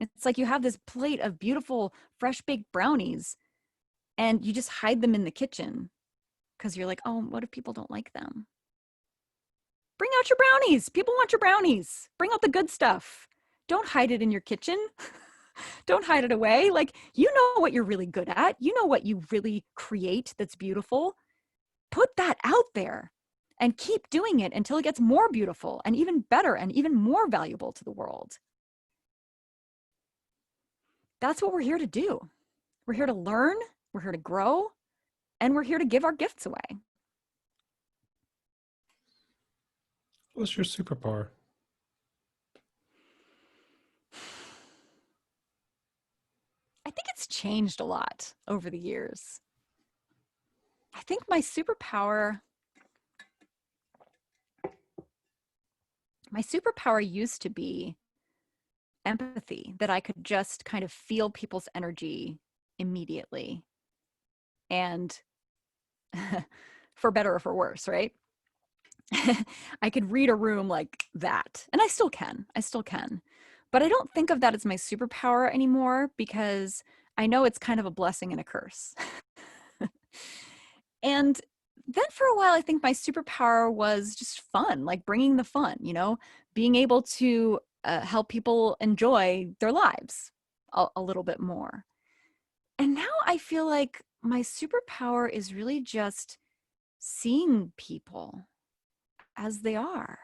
It's like you have this plate of beautiful, fresh baked brownies, and you just hide them in the kitchen because you're like, oh, what if people don't like them? Bring out your brownies. People want your brownies. Bring out the good stuff. Don't hide it in your kitchen. Don't hide it away. Like, you know what you're really good at. You know what you really create that's beautiful. Put that out there and keep doing it until it gets more beautiful and even better and even more valuable to the world. That's what we're here to do. We're here to learn, we're here to grow, and we're here to give our gifts away. What's your superpower? I think it's changed a lot over the years. I think my superpower used to be empathy, that I could just kind of feel people's energy immediately. And for better or for worse, right? I could read a room like that. And I still can. But I don't think of that as my superpower anymore, because I know it's kind of a blessing and a curse. And then for a while, I think my superpower was just fun, like bringing the fun, being able to help people enjoy their lives a little bit more. And now I feel like my superpower is really just seeing people as they are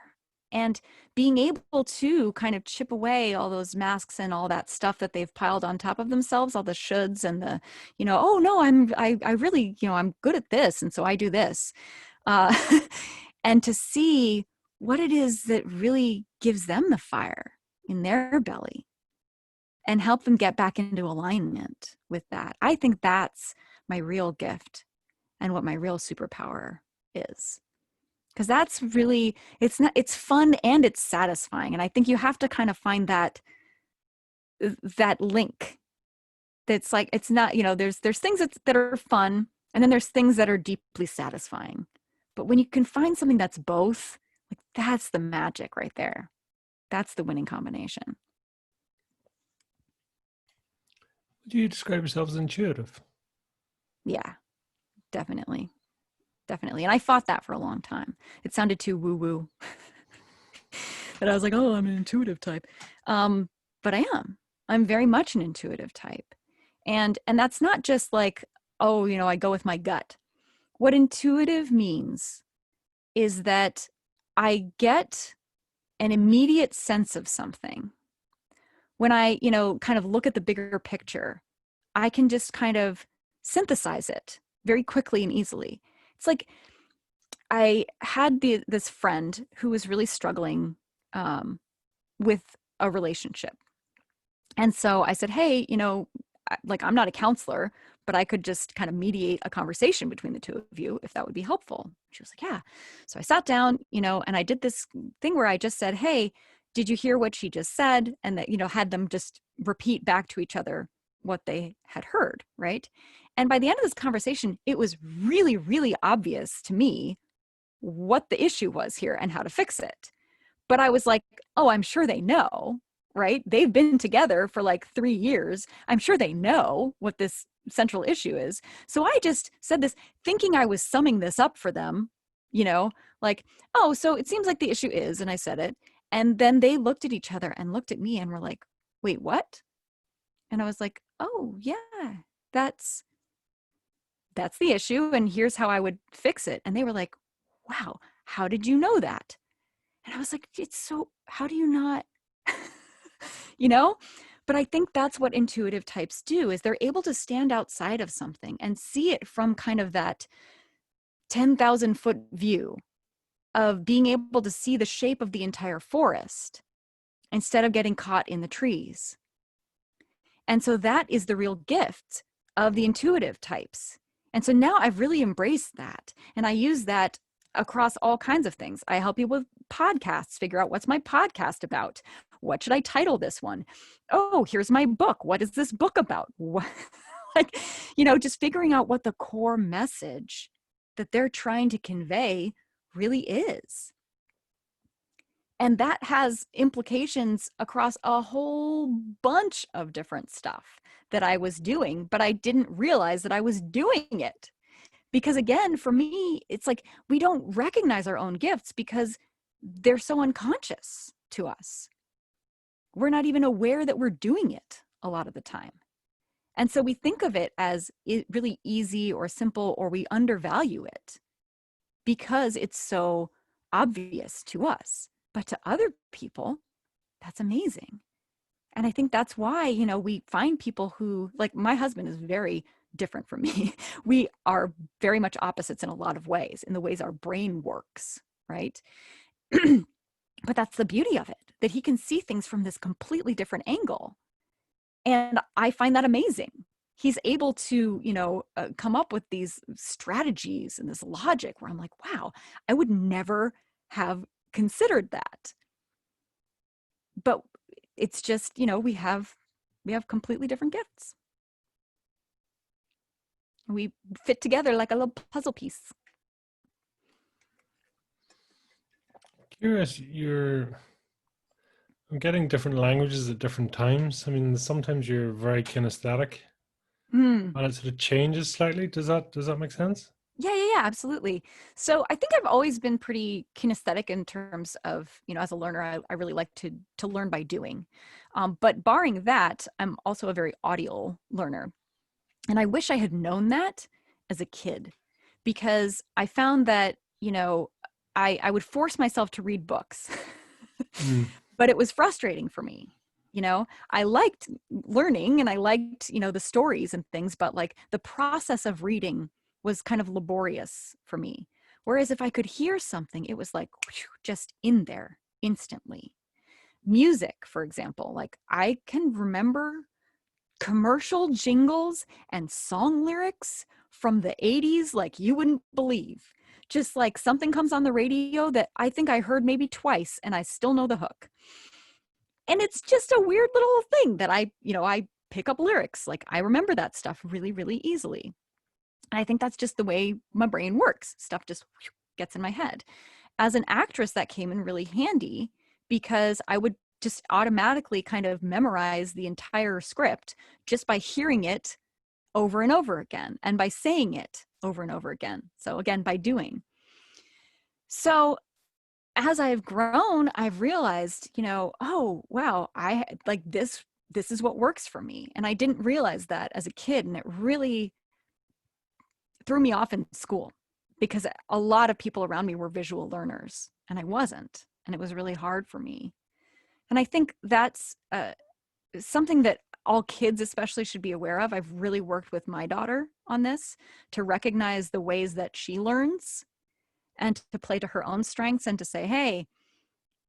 and being able to kind of chip away all those masks and all that stuff that they've piled on top of themselves, all the shoulds and the, oh no, I really, I'm good at this. And so I do this. And to see what it is that really gives them the fire in their belly and help them get back into alignment with that. I think that's my real gift and what my real superpower is. Because that's really, it's fun and it's satisfying. And I think you have to kind of find that link. That's like, it's not, there's things that are fun, and then there's things that are deeply satisfying. But when you can find something that's both, like, that's the magic right there. That's the winning combination. Would you describe yourself as intuitive? Yeah. Definitely. Definitely. And I fought that for a long time. It sounded too woo-woo. And I was like, oh, I'm an intuitive type. But I am. I'm very much an intuitive type. And that's not just like, oh, I go with my gut. What intuitive means is that I get an immediate sense of something. When I, kind of look at the bigger picture, I can just kind of synthesize it very quickly and easily. It's like I had this friend who was really struggling with a relationship. And so I said, hey, like I'm not a counselor, but I could just kind of mediate a conversation between the two of you if that would be helpful. She was like, yeah. So I sat down, and I did this thing where I just said, hey, did you hear what she just said? And that, had them just repeat back to each other what they had heard, right? And by the end of this conversation, it was really, really obvious to me what the issue was here and how to fix it. But I was like, oh, I'm sure they know, right? They've been together for like 3 years. I'm sure they know what this central issue is. So I just said this thinking I was summing this up for them, like, oh, so it seems like the issue is, and I said it. And then they looked at each other and looked at me and were like, wait, what? And I was like, oh, yeah, that's the issue. And here's how I would fix it. And they were like, wow, how did you know that? And I was like, it's so, how do you not, you know? But I think that's what intuitive types do, is they're able to stand outside of something and see it from kind of that 10,000 foot view of being able to see the shape of the entire forest instead of getting caught in the trees. And so that is the real gift of the intuitive types. And so now I've really embraced that. And I use that across all kinds of things. I help you with podcasts, figure out what's my podcast about. What should I title this one? Oh, here's my book. What is this book about? Like, just figuring out what the core message that they're trying to convey really is. And that has implications across a whole bunch of different stuff that I was doing, but I didn't realize that I was doing it. Because again, for me, it's like we don't recognize our own gifts because they're so unconscious to us. We're not even aware that we're doing it a lot of the time. And so we think of it as really easy or simple, or we undervalue it because it's so obvious to us. But to other people, that's amazing. And I think that's why, we find people who, like my husband is very different from me. We are very much opposites in a lot of ways, in the ways our brain works, right? But that's the beauty of it, that he can see things from this completely different angle. And I find that amazing. He's able to, come up with these strategies and this logic where I'm like, wow, I would never have considered that. But it's just, we have completely different gifts. We fit together like a little puzzle piece. Curious, I'm getting different languages at different times. I mean, sometimes you're very kinesthetic and it sort of changes slightly. Does that make sense? Yeah, absolutely. So I think I've always been pretty kinesthetic in terms of, as a learner, I really like to learn by doing. But barring that, I'm also a very audial learner. And I wish I had known that as a kid, because I found that, I would force myself to read books, but it was frustrating for me. I liked learning and I liked, the stories and things, but like the process of reading was kind of laborious for me. Whereas if I could hear something, it was like just in there instantly. Music, for example, like I can remember commercial jingles and song lyrics from the 80s like you wouldn't believe. Just like something comes on the radio that I think I heard maybe twice and I still know the hook. And it's just a weird little thing that I pick up lyrics. Like I remember that stuff really, really easily. And I think that's just the way my brain works. Stuff just gets in my head. As an actress, that came in really handy because I would just automatically kind of memorize the entire script just by hearing it over and over again, and by saying it over and over again. So again, by doing. So as I've grown, I've realized, oh, wow, I like this is what works for me. And I didn't realize that as a kid. And it really threw me off in school because a lot of people around me were visual learners and I wasn't. And it was really hard for me. And I think that's something that all kids especially should be aware of. I've really worked with my daughter on this to recognize the ways that she learns and to play to her own strengths and to say, hey,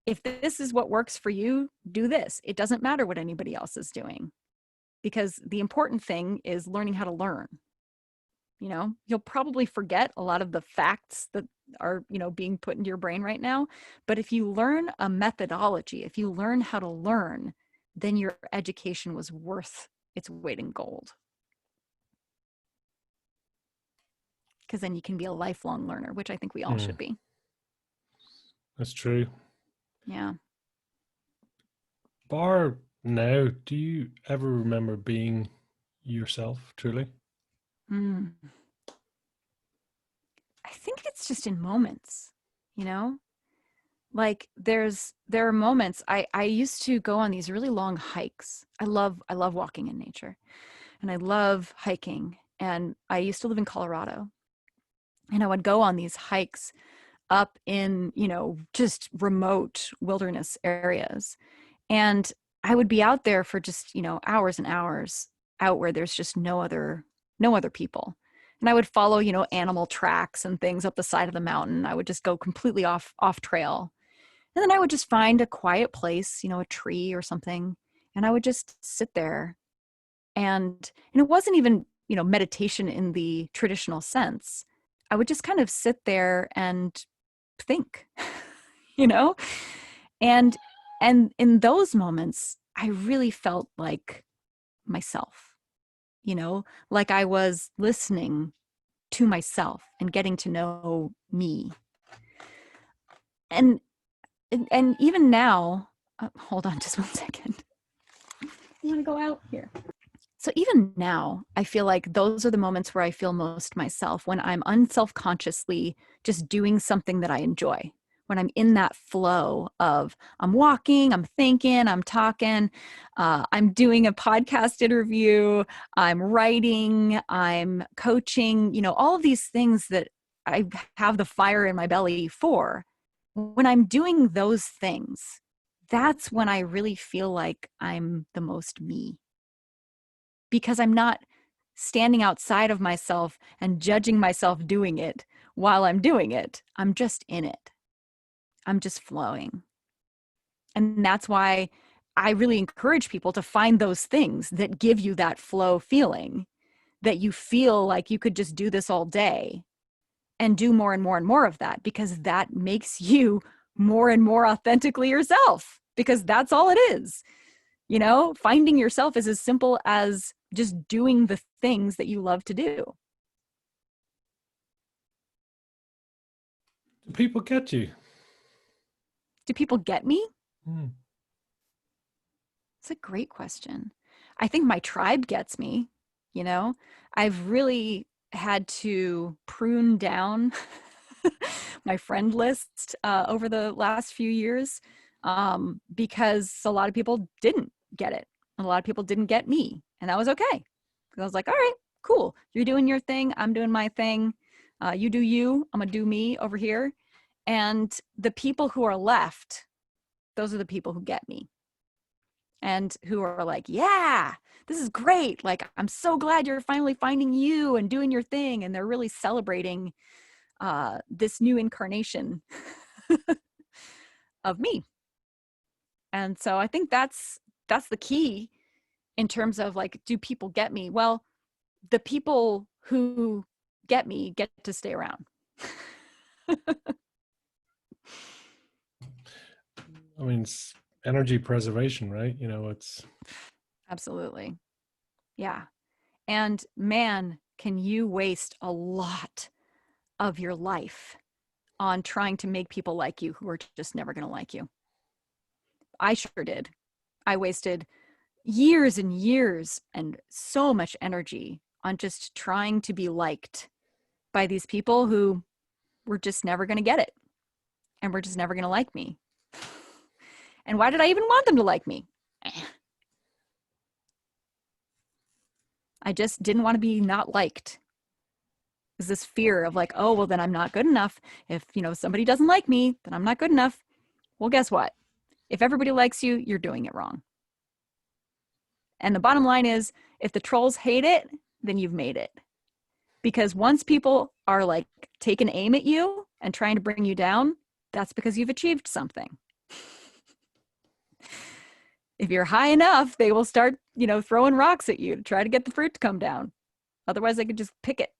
if this is what works for you, do this. It doesn't matter what anybody else is doing, because the important thing is learning how to learn. You'll probably forget a lot of the facts that are, being put into your brain right now. But if you learn a methodology, if you learn how to learn, then your education was worth its weight in gold. Because then you can be a lifelong learner, which I think we all should be. That's true. Yeah. Bar now, do you ever remember being yourself truly? I think it's just in moments, like there are moments. I used to go on these really long hikes. I love walking in nature, and I love hiking. And I used to live in Colorado, and I would go on these hikes up in, just remote wilderness areas. And I would be out there for just, hours and hours out where there's just no other people. And I would follow, animal tracks and things up the side of the mountain. I would just go completely off trail. And then I would just find a quiet place, a tree or something. And I would just sit there. And it wasn't even, meditation in the traditional sense. I would just kind of sit there and think, and in those moments, I really felt like myself, like I was listening to myself and getting to know me. And even now, hold on just one second. I want to go out here. So even now, I feel like those are the moments where I feel most myself, when I'm unselfconsciously just doing something that I enjoy, when I'm in that flow of I'm walking, I'm thinking, I'm talking, I'm doing a podcast interview, I'm writing, I'm coaching, all of these things that I have the fire in my belly for. When I'm doing those things, that's when I really feel like I'm the most me. Because I'm not standing outside of myself and judging myself doing it while I'm doing it. I'm just in it. I'm just flowing. And that's why I really encourage people to find those things that give you that flow feeling, that you feel like you could just do this all day and do more and more and more of that, because that makes you more and more authentically yourself, because that's all it is. Finding yourself is as simple as just doing the things that you love to do. Do people get you? Do people get me? Hmm. It's a great question. I think my tribe gets me. I've really had to prune down my friend list over the last few years, because a lot of people didn't get it. A lot of people didn't get me, and that was okay. Because I was like, all right, cool. You're doing your thing. I'm doing my thing. You do you. I'm going to do me over here. And the people who are left, those are the people who get me. And who are like, yeah, this is great. Like, I'm so glad you're finally finding you and doing your thing. And they're really celebrating this new incarnation of me. And so I think that's the key in terms of like, do people get me? Well, the people who get me get to stay around. I mean, it's energy preservation, right? It's Absolutely. Yeah. And man, can you waste a lot of your life on trying to make people like you who are just never going to like you. I sure did. I wasted years and years and so much energy on just trying to be liked by these people who were just never going to get it and were just never going to like me. And why did I even want them to like me? I just didn't want to be not liked. Is this fear of like, oh, well, then I'm not good enough. If, somebody doesn't like me, then I'm not good enough. Well, guess what? If everybody likes you, you're doing it wrong. And the bottom line is, if the trolls hate it, then you've made it. Because once people are like taking aim at you and trying to bring you down, that's because you've achieved something. If you're high enough, they will start, throwing rocks at you to try to get the fruit to come down. Otherwise, they could just pick it.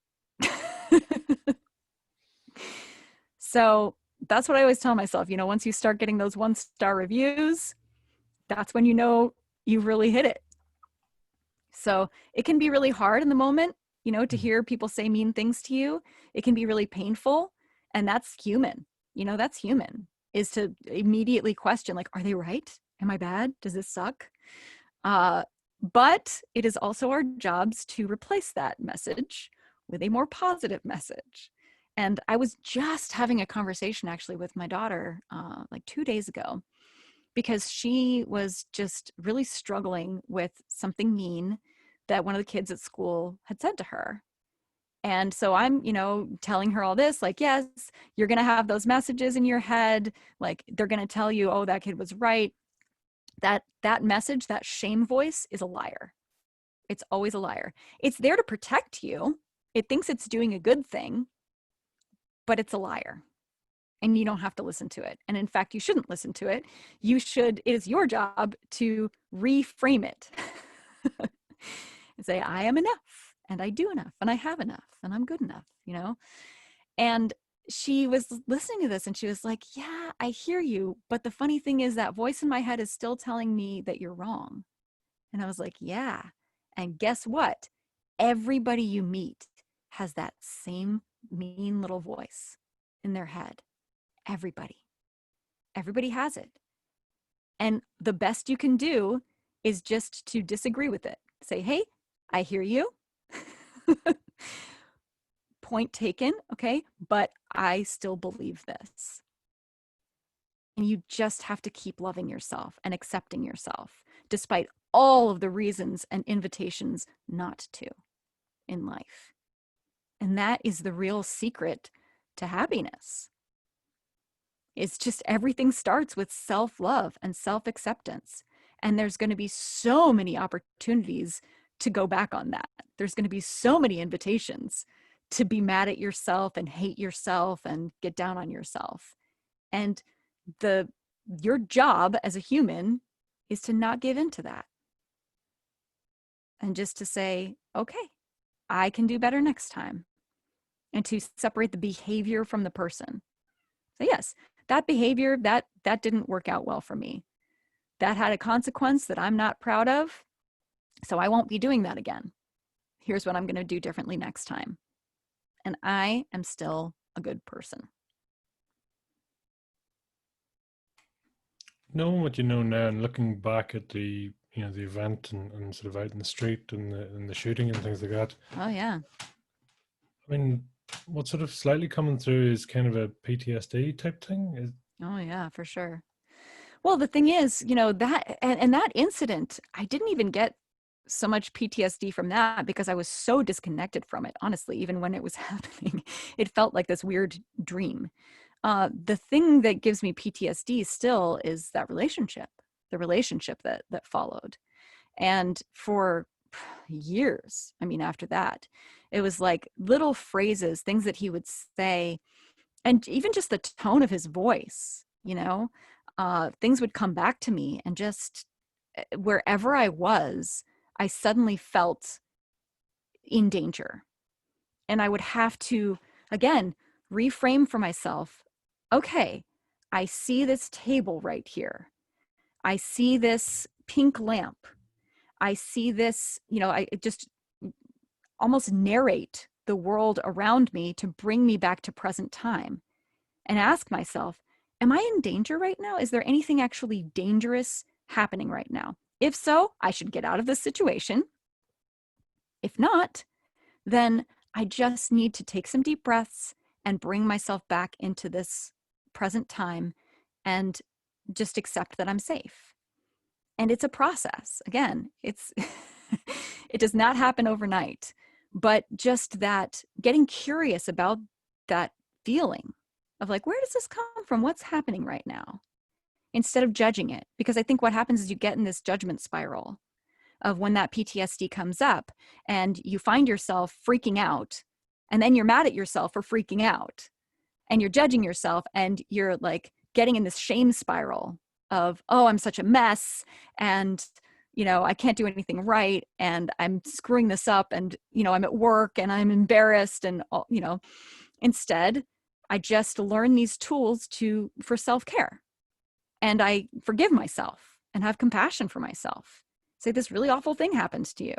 So that's what I always tell myself. Once you start getting those 1-star reviews, that's when you've really hit it. So it can be really hard in the moment, to hear people say mean things to you. It can be really painful. And that's human. That's human, is to immediately question, like, are they right? Am I bad? Does this suck? But it is also our jobs to replace that message with a more positive message. And I was just having a conversation actually with my daughter like 2 days ago, because she was just really struggling with something mean that one of the kids at school had said to her. And so I'm, telling her all this, like, yes, you're going to have those messages in your head. Like, they're going to tell you, oh, that kid was right. That message, that shame voice, is a liar. It's always a liar. It's there to protect you. It thinks it's doing a good thing, but it's a liar. And you don't have to listen to it. And in fact, you shouldn't listen to it. It is your job to reframe it. And say, I am enough, and I do enough, and I have enough, and I'm good enough, And she was listening to this and she was like, yeah, I hear you. But the funny thing is that voice in my head is still telling me that you're wrong. And I was like, yeah. And guess what? Everybody you meet has that same mean little voice in their head. Everybody has it. And the best you can do is just to disagree with it. Say, hey, I hear you. Point taken, okay? But I still believe this. And you just have to keep loving yourself and accepting yourself, despite all of the reasons and invitations not to in life. And that is the real secret to happiness. It's just everything starts with self-love and self-acceptance. And there's going to be so many opportunities to go back on that. There's going to be so many invitations to be mad at yourself and hate yourself and get down on yourself. And your job as a human is to not give in to that. And just to say, okay, I can do better next time. And to separate the behavior from the person. So yes, that behavior, that didn't work out well for me. That had a consequence that I'm not proud of. So I won't be doing that again. Here's what I'm going to do differently next time. And I am still a good person. Knowing what you know now and looking back at the event and sort of out in the street and the shooting and things like that. Oh yeah. I mean, what's sort of slightly coming through is kind of a PTSD type thing. Oh yeah, for sure. Well, the thing is, that and that incident, I didn't even get so much PTSD from that because I was so disconnected from it. Honestly, even when it was happening, it felt like this weird dream. The thing that gives me PTSD still is that relationship, the relationship that followed. And for years, after that, it was like little phrases, things that he would say, and even just the tone of his voice, things would come back to me, and just wherever I was, I suddenly felt in danger. And I would have to, again, reframe for myself. Okay, I see this table right here. I see this pink lamp. I see this, I just almost narrate the world around me to bring me back to present time and ask myself, am I in danger right now? Is there anything actually dangerous happening right now? If so, I should get out of this situation. If not, then I just need to take some deep breaths and bring myself back into this present time and just accept that I'm safe. And it's a process. Again, it's it does not happen overnight, but just that getting curious about that feeling of like, where does this come from? What's happening right now? Instead of judging it. Because I think what happens is you get in this judgment spiral of when that PTSD comes up and you find yourself freaking out, and then you're mad at yourself for freaking out, and you're judging yourself, and you're like getting in this shame spiral of, oh, I'm such a mess, and I can't do anything right, and I'm screwing this up, and I'm at work and I'm embarrassed, and instead I just learn these tools for self-care, and I forgive myself and have compassion for myself. Say, this really awful thing happens to you.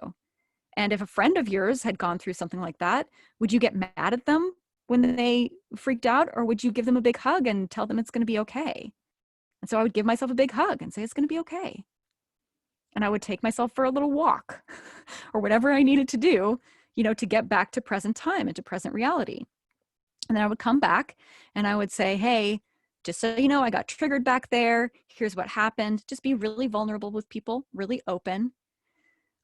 And if a friend of yours had gone through something like that, would you get mad at them when they freaked out, or would you give them a big hug and tell them it's going to be okay? And so I would give myself a big hug and say, it's going to be okay. And I would take myself for a little walk or whatever I needed to do, to get back to present time and to present reality. And then I would come back and I would say, hey, just so you know, I got triggered back there. Here's what happened. Just be really vulnerable with people, really open.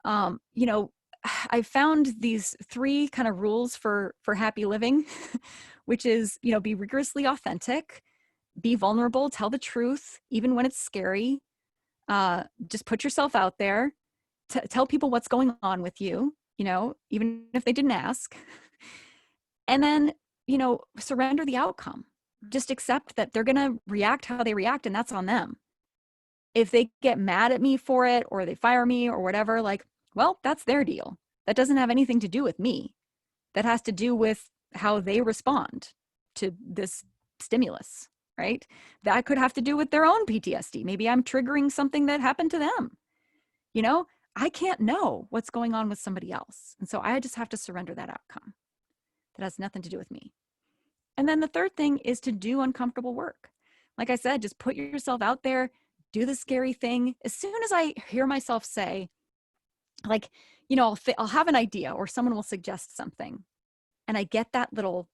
I found these 3 kind of rules for happy living, which is, be rigorously authentic, be vulnerable, tell the truth, even when it's scary. Just put yourself out there, tell people what's going on with you, even if they didn't ask. And then, surrender the outcome. Just accept that they're going to react how they react, and that's on them. If they get mad at me for it, or they fire me or whatever, like, well, that's their deal. That doesn't have anything to do with me. That has to do with how they respond to this stimulus, right? That could have to do with their own PTSD. Maybe I'm triggering something that happened to them. I can't know what's going on with somebody else. And so I just have to surrender that outcome. That has nothing to do with me. And then the third thing is to do uncomfortable work. Like I said, just put yourself out there, do the scary thing. As soon as I hear myself say, like, I'll have an idea, or someone will suggest something, and I get that little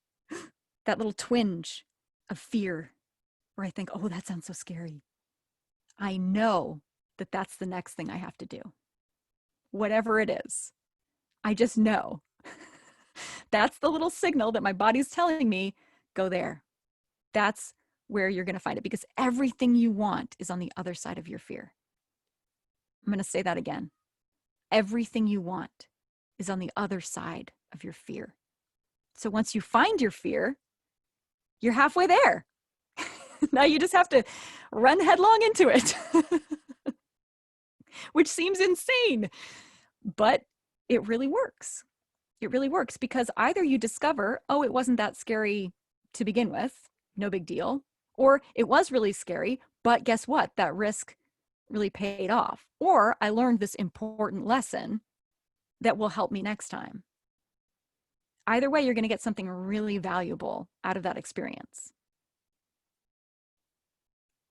twinge of fear where I think, oh, that sounds so scary. I know that that's the next thing I have to do. Whatever it is, I just know. That's the little signal that my body's telling me, go there. That's where you're going to find it, because everything you want is on the other side of your fear. I'm going to say that again. Everything you want is on the other side of your fear. So once you find your fear, you're halfway there. Now you just have to run headlong into it, which seems insane, but it really works. It really works, because either you discover, oh, it wasn't that scary to begin with, no big deal, or it was really scary, but guess what? That risk really paid off. Or I learned this important lesson that will help me next time. Either way, you're going to get something really valuable out of that experience,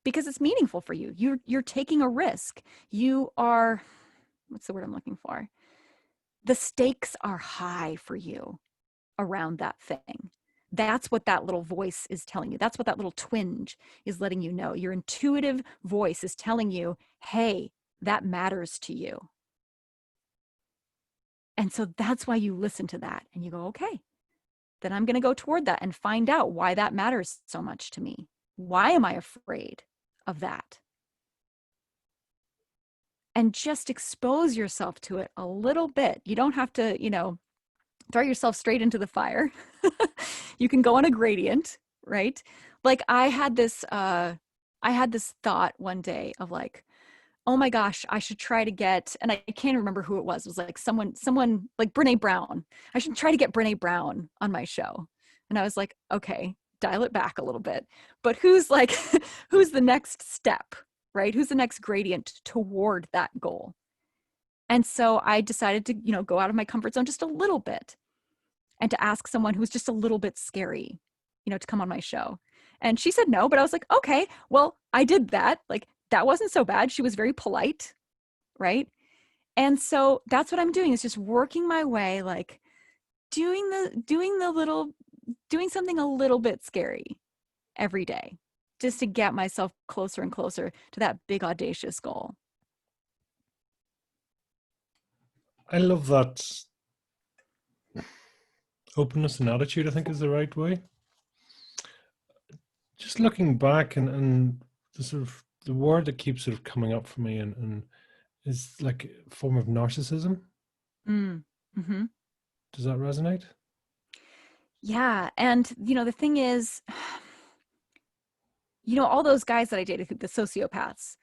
because it's meaningful for you. You're taking a risk. You are, what's the word I'm looking for? The stakes are high for you around that thing. That's what that little voice is telling you. That's what that little twinge is letting you know. Your intuitive voice is telling you, hey, that matters to you. And so that's why you listen to that and you go, okay, then I'm going to go toward that and find out why that matters so much to me. Why am I afraid of that? And just expose yourself to it a little bit. You don't have to, throw yourself straight into the fire. You can go on a gradient, right? Like I had this thought one day of like, oh my gosh, I should try to get, and I can't remember who it was. It was like someone like Brene Brown. I should try to get Brene Brown on my show. And I was like, okay, dial it back a little bit. But who's the next step, right? Who's the next gradient toward that goal? And so I decided to, go out of my comfort zone just a little bit and to ask someone who's just a little bit scary, to come on my show. And she said no, but I was like, okay, well, I did that. Like, that wasn't so bad. She was very polite, right? And so that's what I'm doing, is just working my way, like doing something a little bit scary every day, just to get myself closer and closer to that big audacious goal. I love that openness and attitude, I think is the right way. Just looking back, and the sort of the word that keeps sort of coming up for me and is like a form of narcissism. Mm-hmm. Does that resonate? Yeah. And, the thing is, all those guys that I dated, the sociopaths,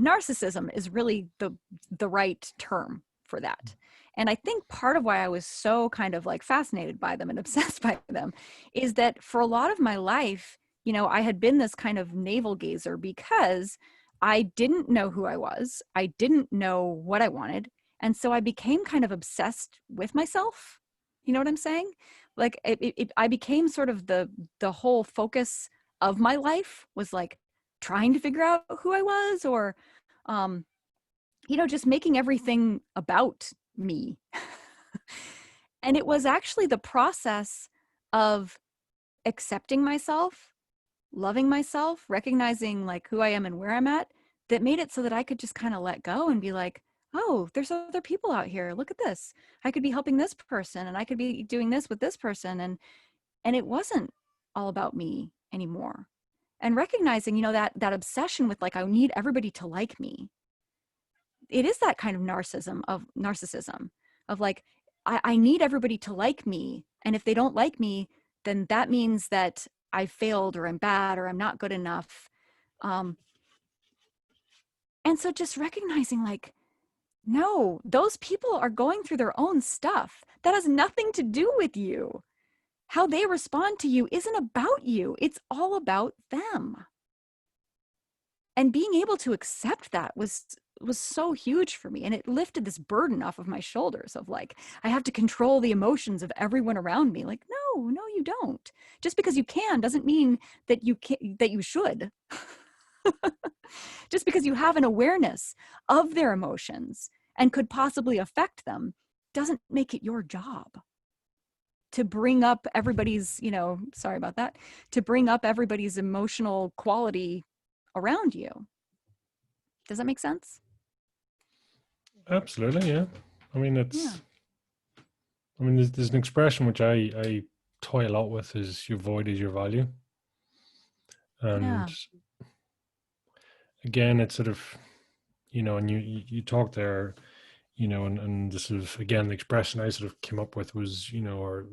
narcissism is really the right term for that. And I think part of why I was so kind of like fascinated by them and obsessed by them is that for a lot of my life, I had been this kind of navel gazer because I didn't know who I was. I didn't know what I wanted. And so I became kind of obsessed with myself. You know what I'm saying? Like I became sort of the whole focus of my life was like trying to figure out who I was, or just making everything about me. And it was actually the process of accepting myself, loving myself, recognizing like who I am and where I'm at, that made it so that I could just kind of let go and be like, oh, there's other people out here. Look at this. I could be helping this person, and I could be doing this with this person. And it wasn't all about me anymore. And recognizing, that obsession with like, I need everybody to like me. It is that kind of narcissism of like, I need everybody to like me. And if they don't like me, then that means that I failed, or I'm bad, or I'm not good enough. And so just recognizing like, no, those people are going through their own stuff. That has nothing to do with you. How they respond to you isn't about you. It's all about them. And being able to accept that was so huge for me. And it lifted this burden off of my shoulders of like, I have to control the emotions of everyone around me. Like, no, you don't. Just because you can doesn't mean that you should. Just because you have an awareness of their emotions and could possibly affect them doesn't make it your job to bring up everybody's, sorry about that, to bring up everybody's emotional quality around you. Does that make sense? Absolutely, yeah. I mean, Yeah. there's an expression which I toy a lot with, is your void is your value. And Yeah. again, it's sort of, and you talk there, and this is again the expression I sort of came up with was, or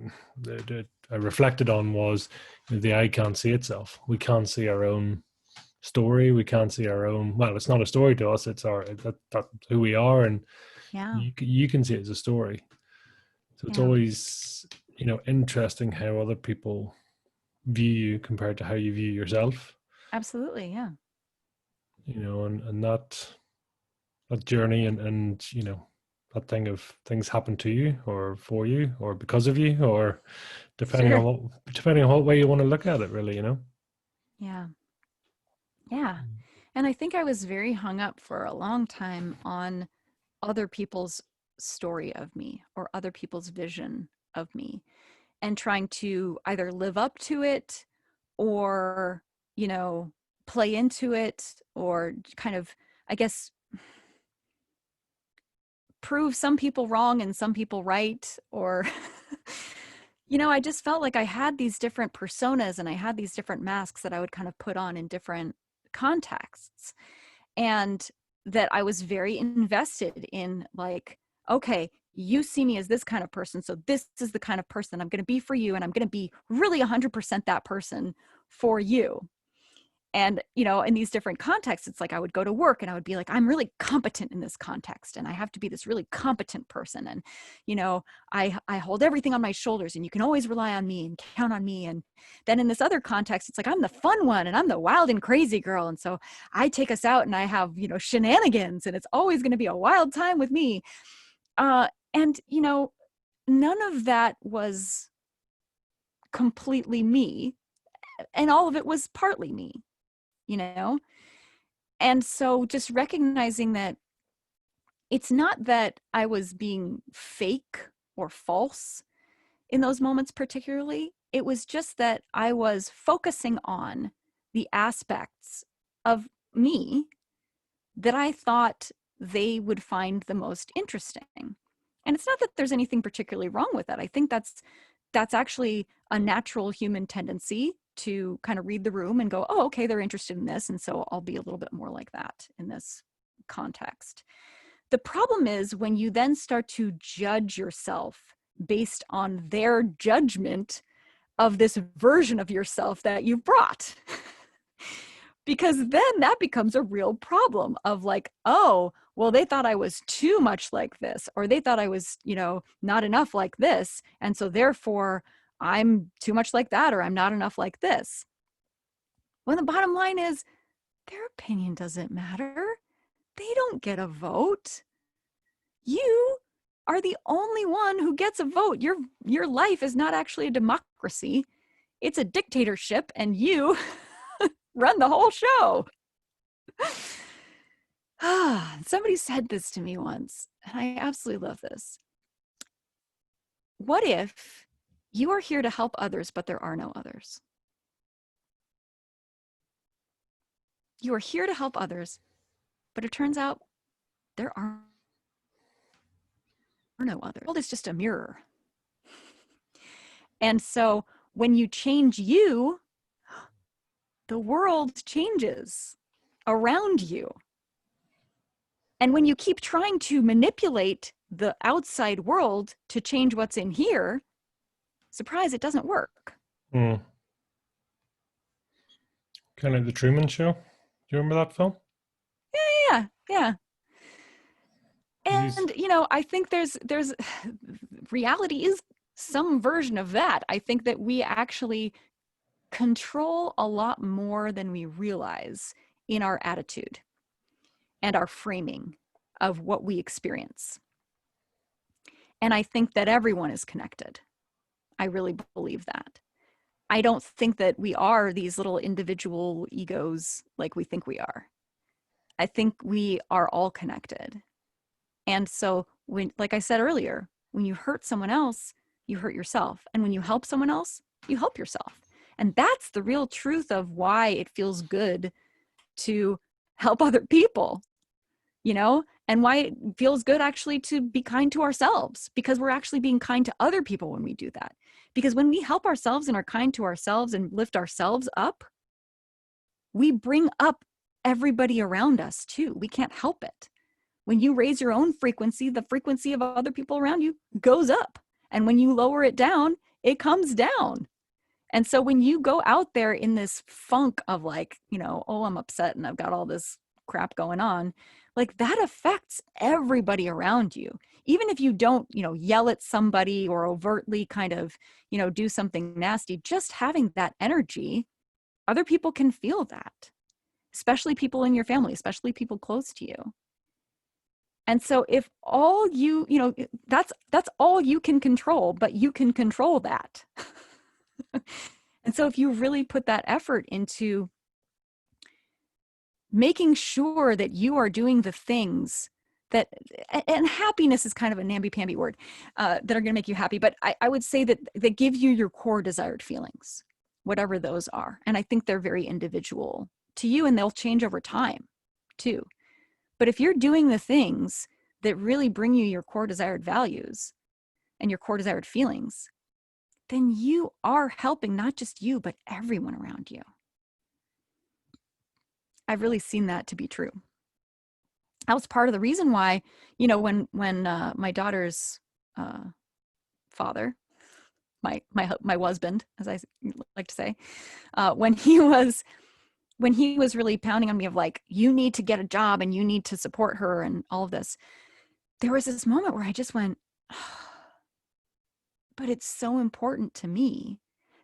I reflected on was, the eye can't see itself. We can't see our own story. We can't see our own. Well, it's not a story to us. It's that's who we are, and Yeah. you can see it as a story. So it's Yeah. always, interesting how other people view you compared to how you view yourself. Absolutely. Yeah. And that journey and that thing of things happen to you or for you or because of you, or Sure. depending on what way you want to look at it, really. Yeah. Yeah. And I think I was very hung up for a long time on other people's story of me or other people's vision of me, and trying to either live up to it or, play into it, or kind of, I guess, prove some people wrong and some people right, or I just felt like I had these different personas and I had these different masks that I would kind of put on in different contexts, and that I was very invested in like, okay, you see me as this kind of person, so this is the kind of person I'm going to be for you, and I'm going to be really 100% that person for you. And, in these different contexts, it's like I would go to work and I would be like, I'm really competent in this context and I have to be this really competent person. And, I hold everything on my shoulders and you can always rely on me and count on me. And then in this other context, it's like, I'm the fun one and I'm the wild and crazy girl. And so I take us out and I have, shenanigans, and it's always going to be a wild time with me. And, none of that was completely me, and all of it was partly me. And so just recognizing that it's not that I was being fake or false. in those moments particularly. It was just that I was focusing on the aspects of me that I thought they would find the most interesting. And it's not that there's anything particularly wrong with that. I think that's actually a natural human tendency to kind of read the room and go, oh, okay, they're interested in this, and so I'll be a little bit more like that in this context. The problem is when you then start to judge yourself based on their judgment of this version of yourself that you've brought. Because then that becomes a real problem of like, oh, well, they thought I was too much like this, or they thought I was, not enough like this. And so therefore I'm too much like that, or I'm not enough like this. When the bottom line is their opinion doesn't matter. They don't get a vote. You are the only one who gets a vote. Your life is not actually a democracy. It's a dictatorship, and you run the whole show. Somebody said this to me once, and I absolutely love this. What if you are here to help others, but there are no others? You are here to help others, but it turns out there are no others. The world is just a mirror. And so when you change you, the world changes around you. And when you keep trying to manipulate the outside world to change what's in here, surprise, it doesn't work. Kind of the Truman Show. Do you remember that film? Yeah. And, I think there's reality is some version of that. I think that we actually control a lot more than we realize in our attitude and our framing of what we experience. And I think that everyone is connected. I really believe that. I don't think that we are these little individual egos like we think we are. I think we are all connected. And so when, like I said earlier, when you hurt someone else, you hurt yourself. And when you help someone else, you help yourself. And that's the real truth of why it feels good to help other people, and why it feels good actually to be kind to ourselves, because we're actually being kind to other people when we do that. Because when we help ourselves and are kind to ourselves and lift ourselves up, we bring up everybody around us too. We can't help it. When you raise your own frequency, the frequency of other people around you goes up. And when you lower it down, it comes down. And so when you go out there in this funk of like, oh, I'm upset and I've got all this crap going on, like that affects everybody around you. Even if you don't, yell at somebody or overtly kind of, do something nasty, just having that energy, other people can feel that, especially people in your family, especially people close to you. And so if all you, that's all you can control, but you can control that. And so if you really put that effort into making sure that you are doing the things that, and happiness is kind of a namby-pamby word, that are going to make you happy. But I would say that give you your core desired feelings, whatever those are. And I think they're very individual to you, and they'll change over time too. But if you're doing the things that really bring you your core desired values and your core desired feelings, then you are helping not just you, but everyone around you. I've really seen that to be true. That was part of the reason why, when my daughter's father, my husband, as I like to say, when he was really pounding on me of like, you need to get a job and you need to support her and all of this, there was this moment where I just went, oh, but it's so important to me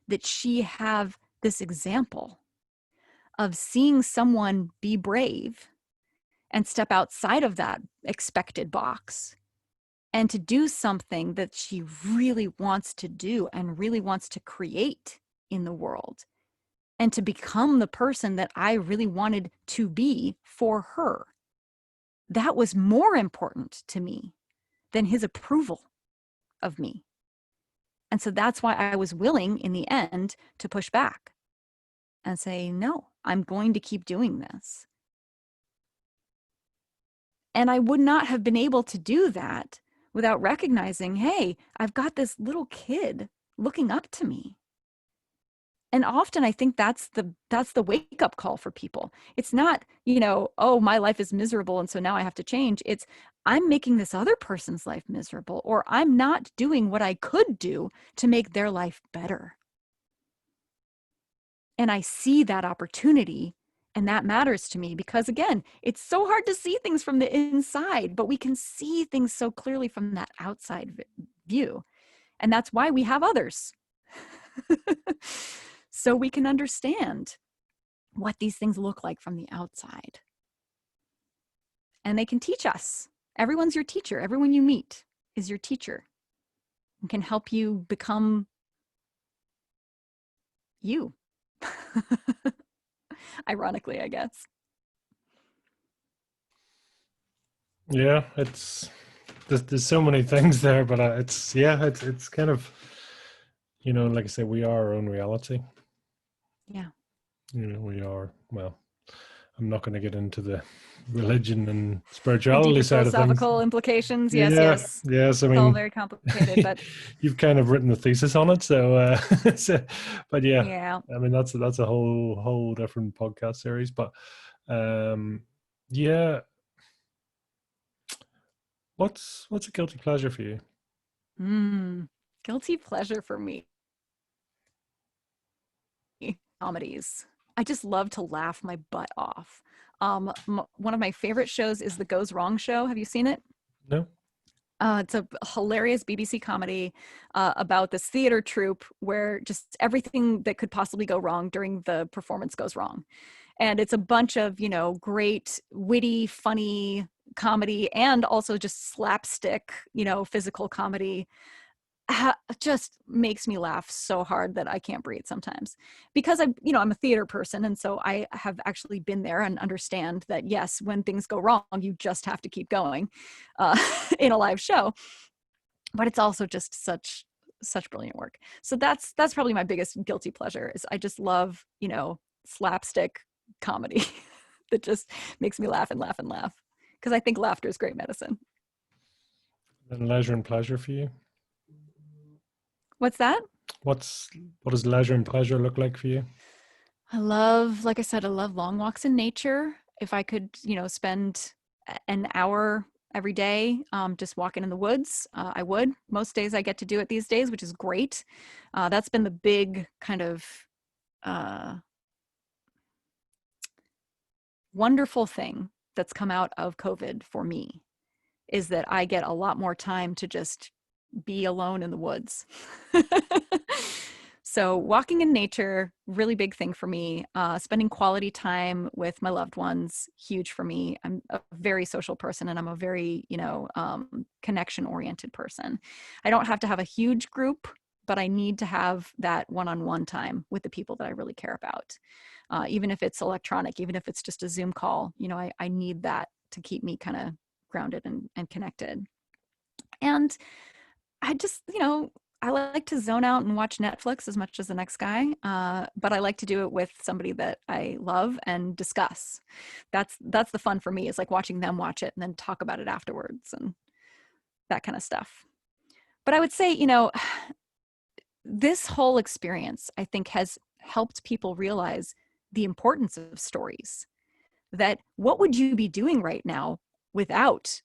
that she have this example of seeing someone be brave and step outside of that expected box and to do something that she really wants to do and really wants to create in the world, and to become the person that I really wanted to be for her. That was more important to me than his approval of me. And so that's why I was willing in the end to push back and say, no, I'm going to keep doing this. And I would not have been able to do that without recognizing, hey, I've got this little kid looking up to me. And often I think that's the wake up call for people. It's not, oh, my life is miserable and so now I have to change. It's, I'm making this other person's life miserable, or I'm not doing what I could do to make their life better. And I see that opportunity, and that matters to me because, again, it's so hard to see things from the inside, but we can see things so clearly from that outside view. And that's why we have others. So we can understand what these things look like from the outside. And they can teach us. Everyone's your teacher. Everyone you meet is your teacher and can help you become you. Ironically, I guess. Yeah, there's so many things there, but it's kind of, like I say, we are our own reality. Yeah. We are, well, I'm not going to get into the religion and spirituality side of things. Philosophical implications. Yes, Yeah, yes. yes. I It's mean, all very complicated, but you've kind of written the thesis on it, so, but yeah, yeah. I mean, that's a whole different podcast series, but yeah. What's a guilty pleasure for you? Guilty pleasure for me. Comedies. I just love to laugh my butt off. One of my favorite shows is The Goes Wrong Show. Have you seen it? No. It's a hilarious BBC comedy about this theater troupe where just everything that could possibly go wrong during the performance goes wrong. And it's a bunch of, great, witty, funny comedy and also just slapstick, physical comedy. Just makes me laugh so hard that I can't breathe sometimes because I'm a theater person. And so I have actually been there and understand that, yes, when things go wrong, you just have to keep going in a live show. But it's also just such brilliant work. So that's probably my biggest guilty pleasure is I just love, slapstick comedy that just makes me laugh and laugh and laugh because I think laughter is great medicine. And leisure and pleasure for you? What's that? What does leisure and pleasure look like for you? Like I said, I love long walks in nature. If I could, spend an hour every day just walking in the woods, I would. Most days I get to do it these days, which is great. That's been the big kind of wonderful thing that's come out of COVID for me is that I get a lot more time to just be alone in the woods. So walking in nature, really big thing for me. Spending quality time with my loved ones, huge for me. I'm a very social person and I'm a very, connection-oriented person. I don't have to have a huge group, but I need to have that one-on-one time with the people that I really care about. Even if it's electronic, even if it's just a Zoom call, I need that to keep me kind of grounded and connected. And I just, I like to zone out and watch Netflix as much as the next guy, but I like to do it with somebody that I love and discuss. That's the fun for me is like watching them watch it and then talk about it afterwards and that kind of stuff. But I would say, this whole experience, I think, has helped people realize the importance of stories. That what would you be doing right now without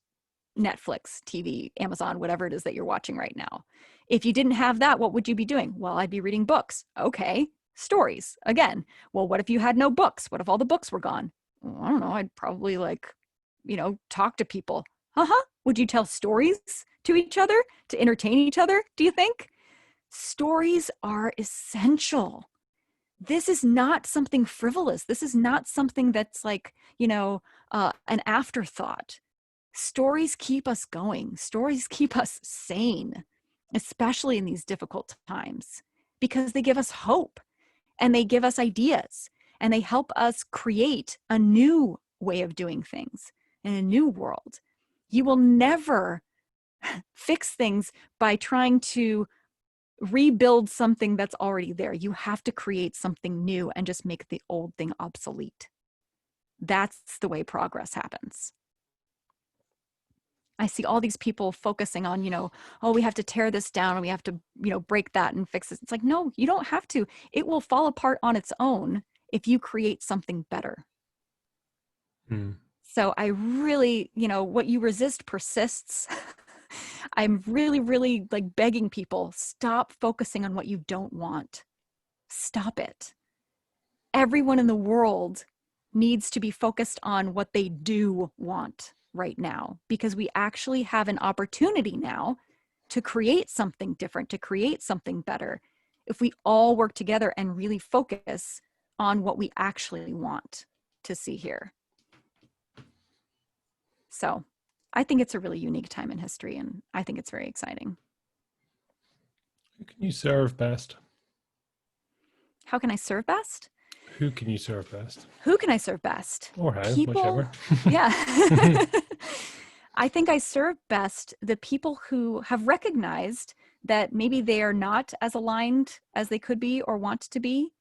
Netflix, TV, Amazon, whatever it is that you're watching right now? If you didn't have that, what would you be doing? Well, I'd be reading books. Okay, stories. Again, well, what if you had no books? What if all the books were gone? Well, I don't know. I'd probably talk to people. Would you tell stories to each other to entertain each other, do you think? Stories are essential. This is not something frivolous. This is not something that's like, an afterthought. Stories keep us going. Stories keep us sane, especially in these difficult times, because they give us hope and they give us ideas and they help us create a new way of doing things in a new world. You will never fix things by trying to rebuild something that's already there. You have to create something new and just make the old thing obsolete. That's the way progress happens. I see all these people focusing on, oh, we have to tear this down and we have to, break that and fix it. It's like, no, you don't have to. It will fall apart on its own if you create something better. So I really, what you resist persists. I'm really, really like begging people, stop focusing on what you don't want. Stop it. Everyone in the world needs to be focused on what they do want right now, because we actually have an opportunity now to create something different, to create something better, if we all work together and really focus on what we actually want to see here. So I think it's a really unique time in history, and I think it's very exciting. Who can you serve best? How can I serve best? Who can you serve best? Who can I serve best? Or how, People, whichever. Yeah. I think I serve best the people who have recognized that maybe they are not as aligned as they could be or want to be.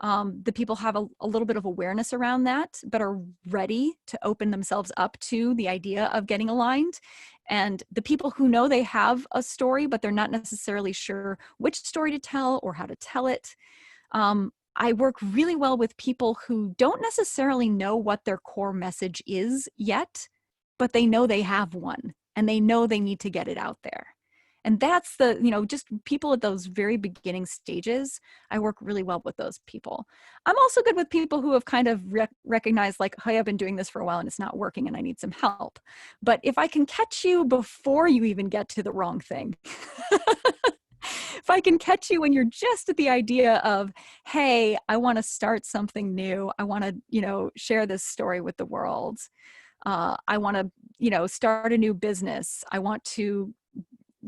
The people have a little bit of awareness around that, but are ready to open themselves up to the idea of getting aligned. And the people who know they have a story, but they're not necessarily sure which story to tell or how to tell it. I work really well with people who don't necessarily know what their core message is yet, but they know they have one and they know they need to get it out there. And that's the, just people at those very beginning stages. I work really well with those people. I'm also good with people who have kind of recognized like, hey, I've been doing this for a while and it's not working and I need some help. But if I can catch you before you even get to the wrong thing, if I can catch you when you're just at the idea of, hey, I want to start something new. I want to, share this story with the world. I want to, start a new business. I want to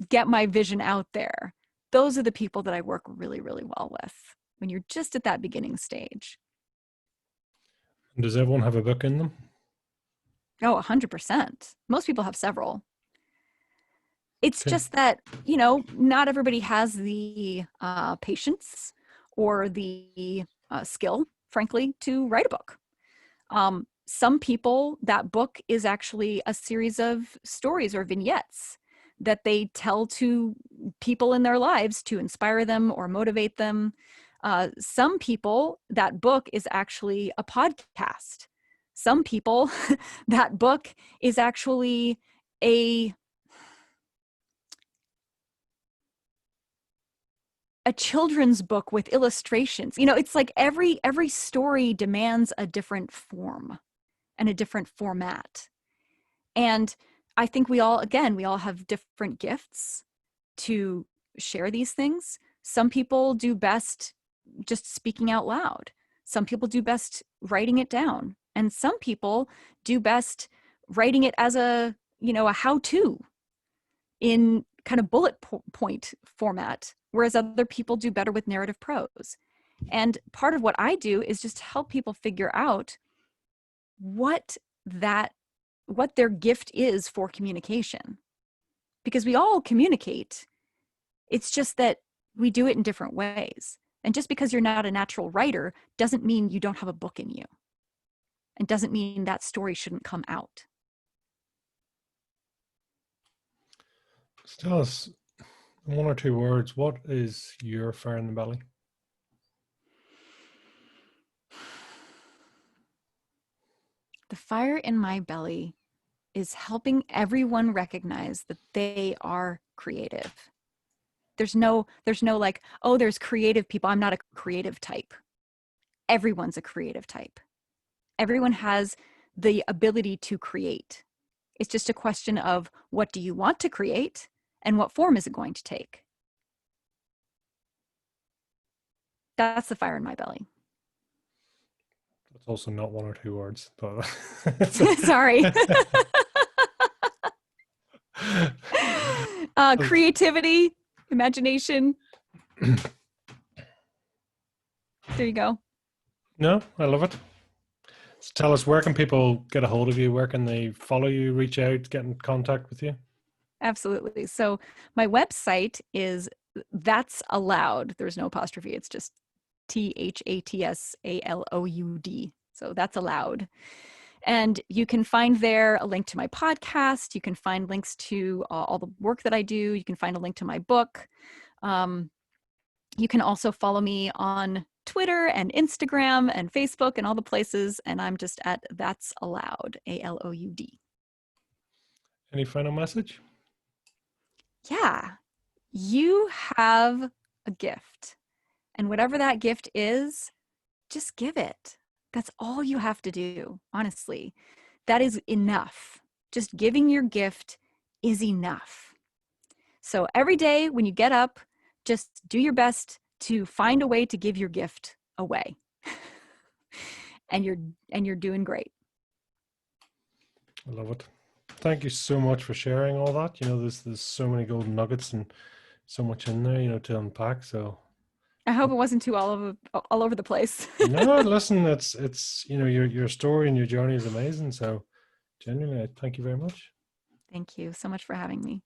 get my vision out there. Those are the people that I work really, really well with when you're just at that beginning stage. Does everyone have a book in them? Oh, 100%. Most people have several. It's Okay. just that, not everybody has the patience or the skill, frankly, to write a book. Some people, that book is actually a series of stories or vignettes that they tell to people in their lives to inspire them or motivate them. Some people, that book is actually a podcast. Some people, that book is actually a children's book with illustrations. It's like every story demands a different form and a different format. And I think we all have different gifts to share these things. Some people do best just speaking out loud. Some people do best writing it down. And some people do best writing it as a how-to in kind of bullet point format, whereas other people do better with narrative prose. And part of what I do is just help people figure out what their gift is for communication. Because we all communicate. It's just that we do it in different ways. And just because you're not a natural writer doesn't mean you don't have a book in you. And doesn't mean that story shouldn't come out. Tell us in one or two words, what is your fire in the belly? The fire in my belly is helping everyone recognize that they are creative. There's no like, oh, there's creative people. I'm not a creative type. Everyone's a creative type. Everyone has the ability to create. It's just a question of what do you want to create and what form is it going to take? That's the fire in my belly. That's also not one or two words, but sorry. Creativity, imagination. There you go. No, I love it. So tell us, where can people get a hold of you? Where can they follow you, reach out, get in contact with you? Absolutely. So my website is That's allowed. There's no apostrophe. It's just THATSALOUD. So that's allowed. And you can find there a link to my podcast. You can find links to all the work that I do. You can find a link to my book. You can also follow me on Twitter and Instagram and Facebook and all the places. And I'm just at That's Allowed, ALOUD. Any final message? Yeah, you have a gift. And whatever that gift is, just give it. That's all you have to do, honestly. That is enough. Just giving your gift is enough. So every day when you get up, just do your best to find a way to give your gift away. and you're doing great. I love it. Thank you so much for sharing all that. You know, there's so many golden nuggets and so much in there, you know, to unpack. So I hope it wasn't too all over the place. no, listen, it's you know, your story and your journey is amazing. So genuinely, thank you very much. Thank you so much for having me.